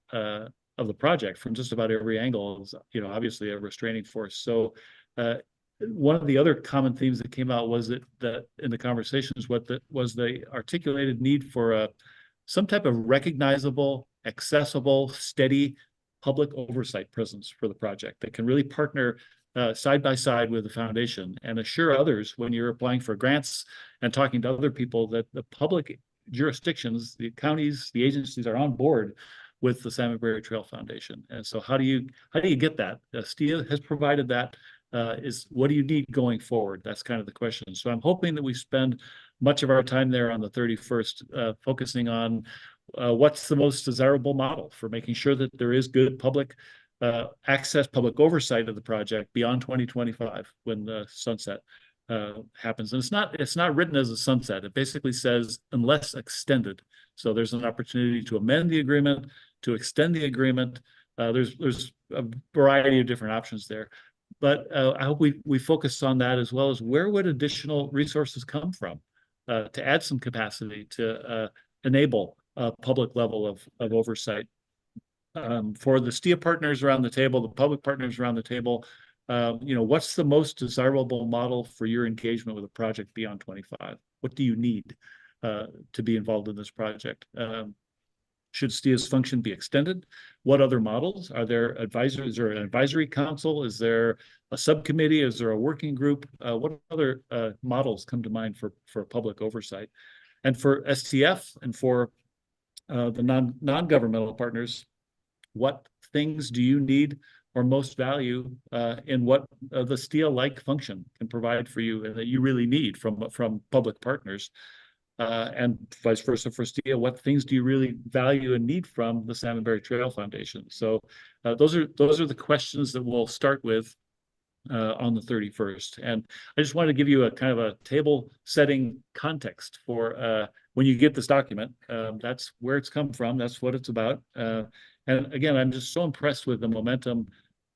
of the project from just about every angle is, obviously a restraining force. So one of the other common themes that came out was that in the conversations, was the articulated need for a some type of recognizable, accessible, steady public oversight presence for the project that can really partner side by side with the foundation and assure others when you're applying for grants and talking to other people that the public jurisdictions, the counties, the agencies are on board with the Salmonberry Trail Foundation. And so how do you get that? STIA has provided that. Is what do you need going forward? That's kind of the question. So I'm hoping that we spend much of our time there on the 31st, focusing on what's the most desirable model for making sure that there is good public access, public oversight of the project beyond 2025 when the sunset happens. And it's not written as a sunset. It basically says unless extended. So there's an opportunity to amend the agreement, to extend the agreement. There's a variety of different options there. But I hope we focus on that, as well as where would additional resources come from to add some capacity to enable a public level of oversight. For the STIA partners around the table, the public partners around the table, what's the most desirable model for your engagement with a project beyond 25? What do you need to be involved in this project? Should STIA's function be extended? What other models? Are there advisors? Is there an advisory council? Is there a subcommittee? Is there a working group? What other models come to mind for public oversight? And for STF and for the non-governmental partners, what things do you need or most value in what the STIA-like function can provide for you and that you really need from public partners? And vice versa for STIA, what things do you really value and need from the Salmonberry Trail Foundation? So those are the questions that we'll start with on the 31st. And I just wanted to give you a kind of a table setting context for when you get this document. That's where it's come from. That's what it's about. And again, I'm just so impressed with the momentum,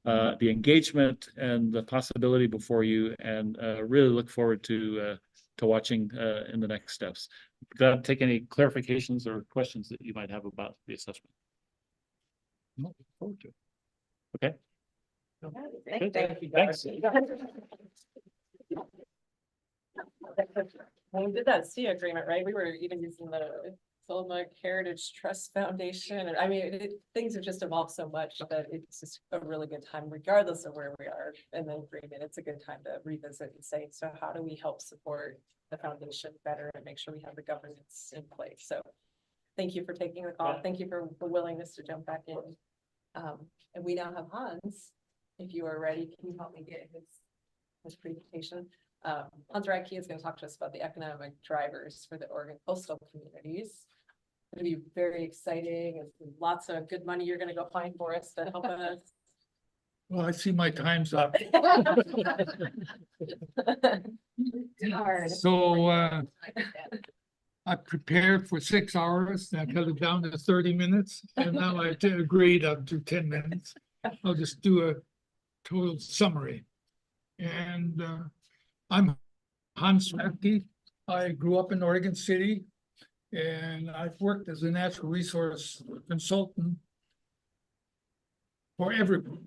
the engagement, and the possibility before you, and really look forward to watching in the next steps. Got to take any clarifications or questions that you might have about the assessment. No, look forward to it. Okay. Thank you. Thanks. When we did that STIA agreement, right, we were even using the Tillamook Heritage Trust Foundation. And I mean, things have just evolved so much that it's just a really good time, regardless of where we are in the agreement. It's a good time to revisit and say, so how do we help support the foundation better and make sure we have the governance in place? So thank you for taking the call. Thank you for the willingness to jump back in. And we now have Hans. If you are ready, can you help me get his presentation? Hans Radke is going to talk to us about the economic drivers for the Oregon coastal communities. It's going to be very exciting, and lots of good money you're going to go find for us to help us. Well, I see my time's up. So I prepared for 6 hours, and I cut it down to 30 minutes, and now I agreed up to 10 minutes. I'll just do a total summary. And I'm Hans Radke. I grew up in Oregon City, and I've worked as a natural resource consultant for everybody.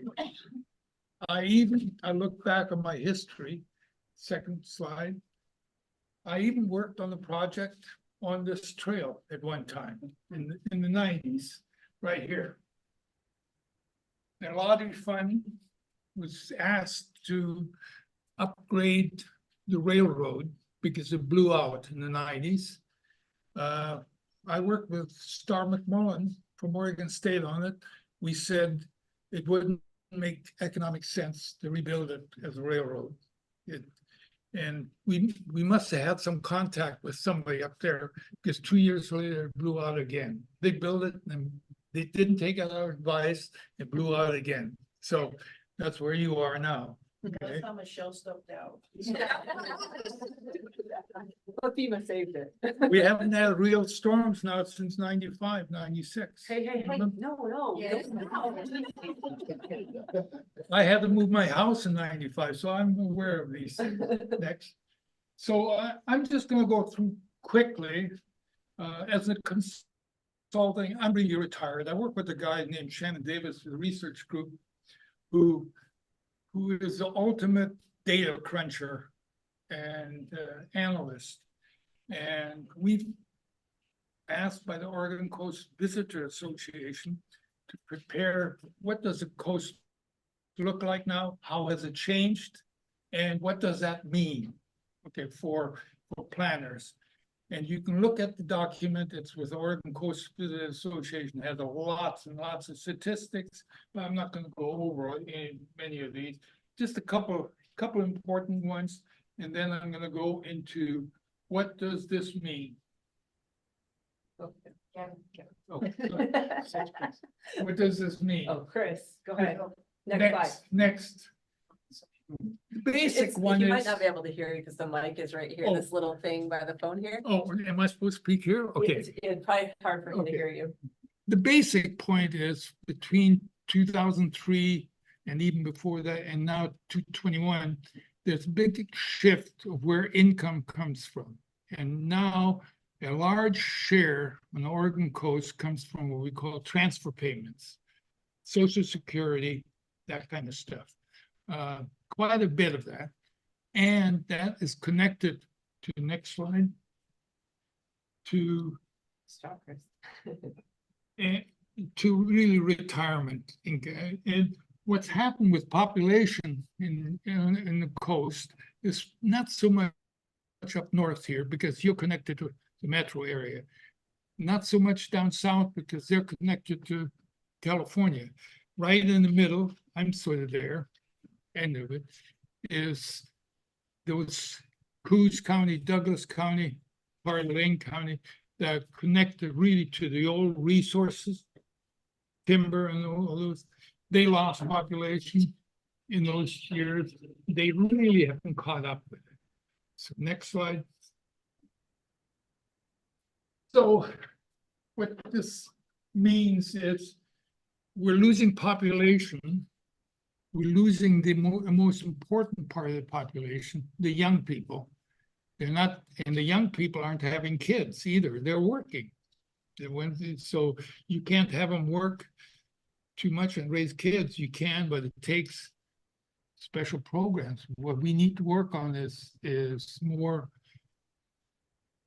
I look back on my history, second slide. I even worked on the project on this trail at one time in the 90s, right here. And a lot of fun was asked to upgrade the railroad because it blew out in the 90s. I worked with Star McMullen from Oregon State on it. We said it wouldn't make economic sense to rebuild it as a railroad. And we must have had some contact with somebody up there, because 2 years later it blew out again. They built it and they didn't take our advice, it blew out again. So that's where you are now. Okay. That's how Michelle stopped out. But FEMA saved it. We haven't had real storms now since 95, 96. Hey, no. I had to move my house in 95, so I'm aware of these things. Next. So I'm just going to go through quickly. As a consulting, I'm really retired. I work with a guy named Shannon Davis, the research group, who is the ultimate data cruncher and analyst. And we've asked by the Oregon Coast Visitor Association to prepare, what does the coast look like now? How has it changed? And what does that mean? Okay, for planners. And you can look at the document, it's with Oregon Coast Visitor Association, has lots and lots of statistics, but I'm not gonna go over many of these. Just a couple important ones, and then I'm gonna go into what does this mean? Okay. What does this mean? Oh, Chris, go ahead. Next slide. Next. The basic one You is. might not be able to hear you because the mic is right here, Oh. this little thing by the phone here. Oh, am I supposed to speak here? Okay. It's probably hard for him to Okay. hear you. The basic point is between 2003 and even before that, and now 2021, there's a big shift of where income comes from. And now a large share on the Oregon coast comes from what we call transfer payments, Social Security, that kind of stuff. Quite a bit of that. And that is connected to the next slide. To Stop, Chris. and to really retirement. And what's happened with population in the coast is not so much up north here because you're connected to the metro area. Not so much down south because they're connected to California. Right in the middle, I'm sort of there, end of it, is those Coos County, Douglas County, part of Lane County, that connected really to the old resources, timber and all those. They lost population in those years. They really haven't caught up with it. So next slide. So what this means is we're losing population. We're losing the most important part of the population, the young people. They're not, and the young people aren't having kids either. They're working. So you can't have them work too much and raise kids. You can, but it takes special programs. What we need to work on is more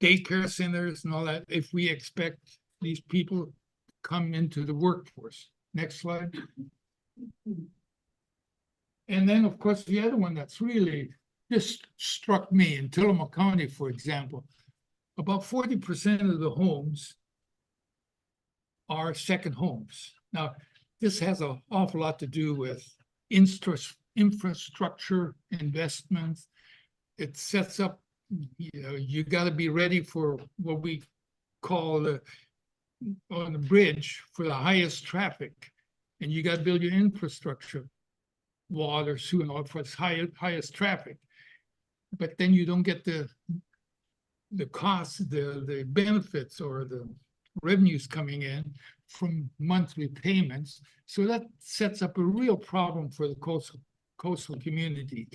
daycare centers and all that if we expect these people to come into the workforce. Next slide. And then, of course, the other one that's really just struck me in Tillamook County, for example, about 40% of the homes are second homes. Now, this has an awful lot to do with infrastructure investments. It sets up, you got to be ready for what we call on the bridge for the highest traffic. And you got to build your infrastructure, water, sewer, and all for its highest traffic. But then you don't get the costs, the benefits or the revenues coming in from monthly payments. So that sets up a real problem for the coastal community.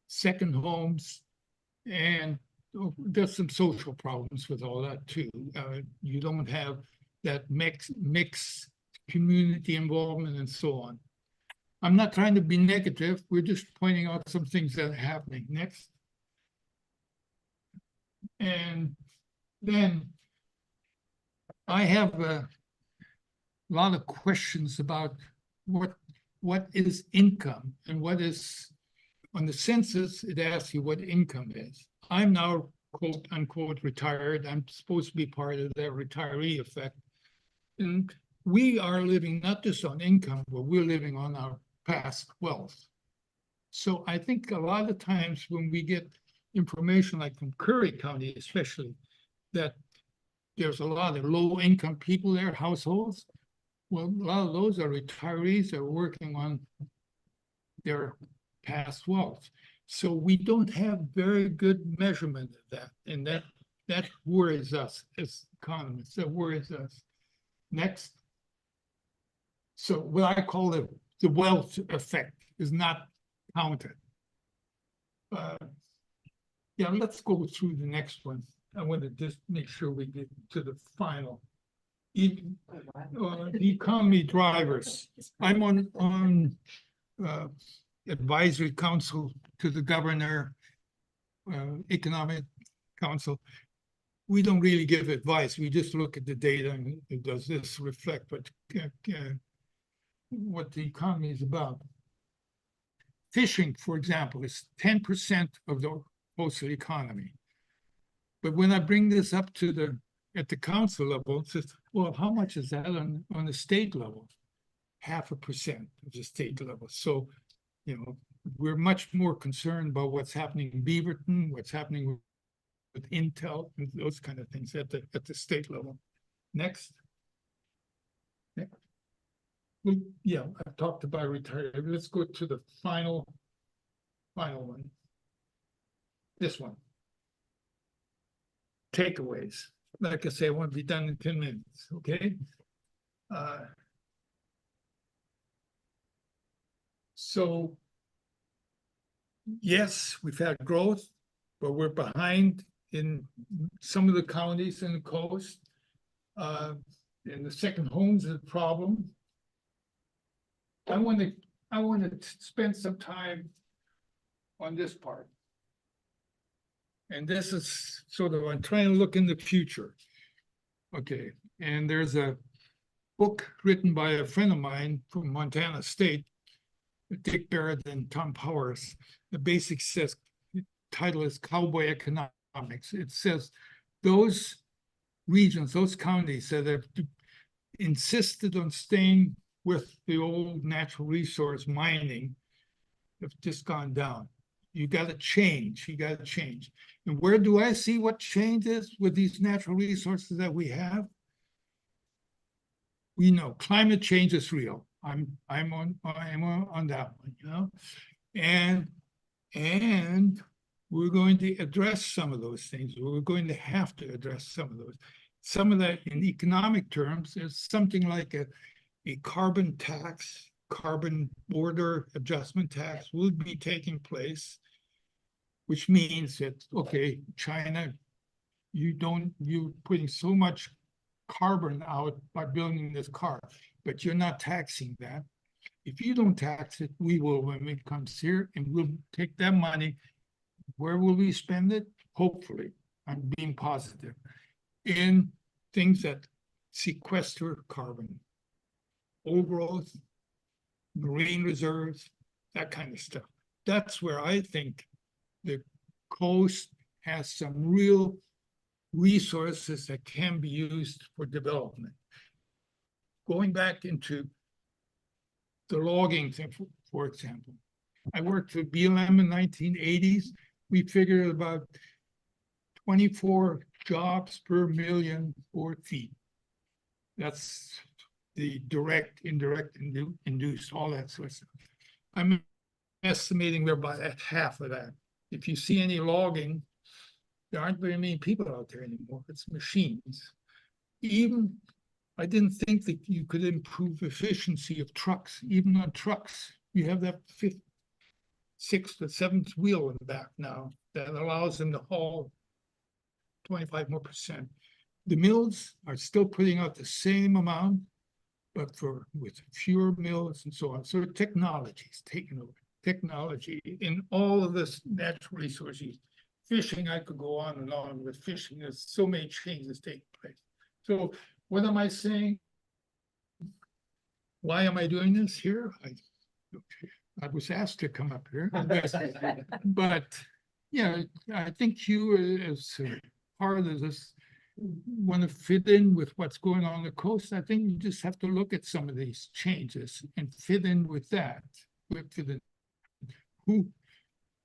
Second homes, and there's some social problems with all that too. You don't have that mix community involvement and so on. I'm not trying to be negative. We're just pointing out some things that are happening. Next. And then I have a lot of questions about what is income and what is, on the census, it asks you what income is. I'm now quote unquote retired. I'm supposed to be part of that retiree effect. And we are living not just on income, but we're living on our past wealth. So I think a lot of times when we get information like from Curry County, especially, that there's a lot of low income people there, households. Well, a lot of those are retirees that are working on their past wealth. So we don't have very good measurement of that. And that worries us as economists, that worries us. Next. So what I call the wealth effect is not counted. Yeah, let's go through the next one. I want to just make sure we get to the final. Economy drivers. I'm on advisory council to the governor, economic council. we don't really give advice. We just look at the data and does this reflect what the economy is about? Fishing, for example, is 10% of the postal economy. But when I bring this up to at the council level, it says, well, how much is that on the state level? 0.5% of the state level. So, you know, we're much more concerned about what's happening in Beaverton, what's happening with Intel, and those kind of things at the state level. Next. Well, yeah, I've talked about retirement. Let's go to the final one. This one. Takeaways. Like I say, I want to be done in 10 minutes, okay? So, yes, we've had growth, but we're behind in some of the counties in the coast. And the second homes is a problem. I want to spend some time on this part. And this is sort of, I'm trying to look in the future. Okay, and there's a book written by a friend of mine from Montana State, Dick Barrett and Tom Powers. The basic title is Cowboy Economics. It says those regions, those counties that have insisted on staying with the old natural resource mining have just gone down. You got to change. You got to change. And where do I see what change is with these natural resources that we have? We know climate change is real. I'm on that one, you know, and we're going to address some of those things. We're going to have to address some of those. Some of that in economic terms is something like a carbon tax, carbon border adjustment tax will be taking place, which means that, okay, China, you're putting so much carbon out by building this car, but you're not taxing that. If you don't tax it, we will when it comes here, and we'll take that money. Where will we spend it? Hopefully, I'm being positive, in things that sequester carbon, old growth, marine reserves, that kind of stuff. That's where I think the coast has some real resources that can be used for development. Going back into the logging thing, for example, I worked for BLM in the 1980s. We figured about 24 jobs per million board feet. That's the direct, indirect, induced, all that sort of stuff. I'm estimating we're about at half of that. If you see any logging, there aren't very many people out there anymore. It's machines. Even, I didn't think that you could improve efficiency of trucks. Even on trucks, you have that fifth, sixth, or seventh wheel in the back now that allows them to haul 25% more. The mills are still putting out the same amount, but with fewer mills and so on. So technology is taking over. Technology in all of this natural resources. Fishing, I could go on and on with fishing. There's so many changes taking place. So what am I saying? Why am I doing this here? I was asked to come up here, but yeah, I think you as part of this want to fit in with what's going on the coast. I think you just have to look at some of these changes and fit in with that. Who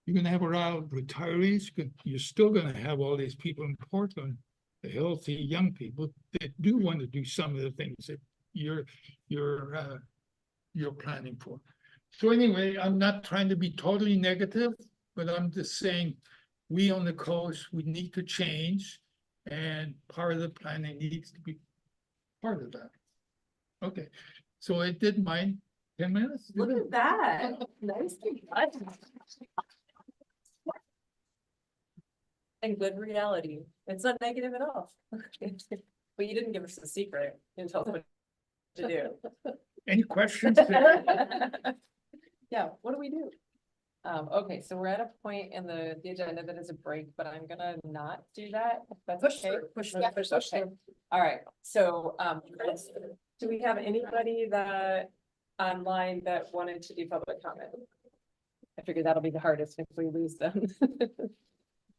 you're going to have around retirees. You're still going to have all these people in Portland, the healthy young people that do want to do some of the things that you're planning for. So anyway, I'm not trying to be totally negative, but I'm just saying we on the coast, we need to change, and part of the planning needs to be part of that. Okay, so I did mine. 10 minutes? Look at that. Nice. And good reality. It's not negative at all. But you didn't give us the secret. You didn't tell us what to do. Any questions? Yeah, what do we do? Okay, so we're at a point in the agenda that is a break, but I'm gonna not do that. If that's Push okay. through, push through, Okay, push okay. through. All right, so, Chris, do we have anybody that online that wanted to do public comment? I figure that'll be the hardest if we lose them.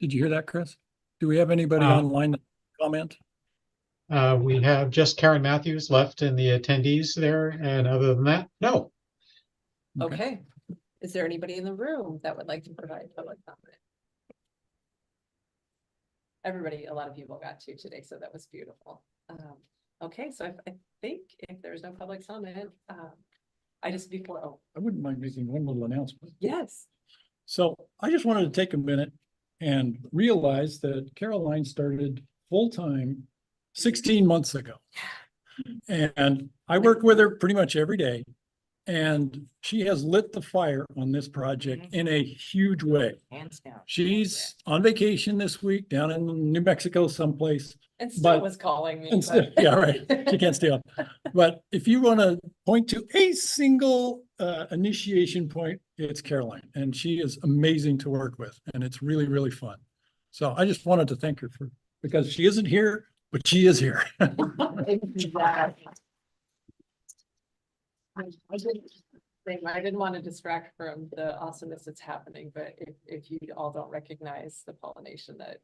Did you hear that, Chris? Do we have anybody Uh, online that comment? We have just Karen Matthews left in the attendees there, and other than that, no. Okay, is there anybody in the room that would like to provide public comment? Everybody, a lot of people got to today, so that was beautiful. Okay, so I think if there's no public comment, I just before, oh, I wouldn't mind making one little announcement. yes. So I just wanted to take a minute and realize that Caroline started full-time 16 months ago. And I work with her pretty much every day. And she has lit the fire on this project in a huge way. Hands down. She's on vacation this week down in New Mexico someplace. And still But- was calling me. And still, but- yeah, right. She can't stay up. But if you want to point to a single initiation point, it's Caroline. And she is amazing to work with. And it's really, really fun. So I just wanted to thank her because she isn't here, but she is here. I didn't want to distract from the awesomeness that's happening, but if you all don't recognize the pollination that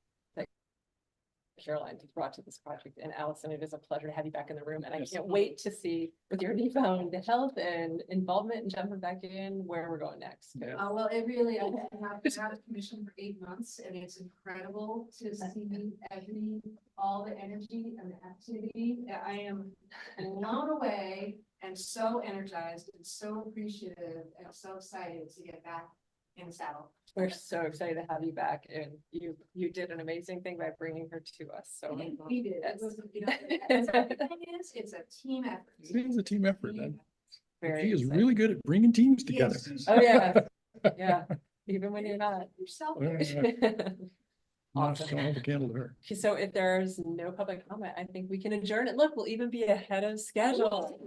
Caroline has brought to this project, and Allison, it is a pleasure to have you back in the room, and I can't wait to see with your newfound health and involvement and jumping back in where we're going next. Well, it really, I have been out of commission for 8 months, and it's incredible to see all the energy and the activity. I am blown away and so energized and so appreciative and so excited to get back in the saddle. We're so excited to have you back, and you did an amazing thing by bringing her to us, so. We did. Yes. It was, the thing is, it's a team effort. It is a team effort. And Very she is exciting. really good at bringing teams together. Yes. Oh, yeah, yeah, even when you're not. Yourself. Awesome. Don't hold a candle to her. Okay, so if there's no public comment, I think we can adjourn it. Look, we'll even be ahead of schedule.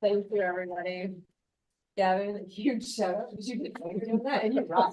Thank you, everybody. Gavin, huge shout out. You did great doing that, and you rock.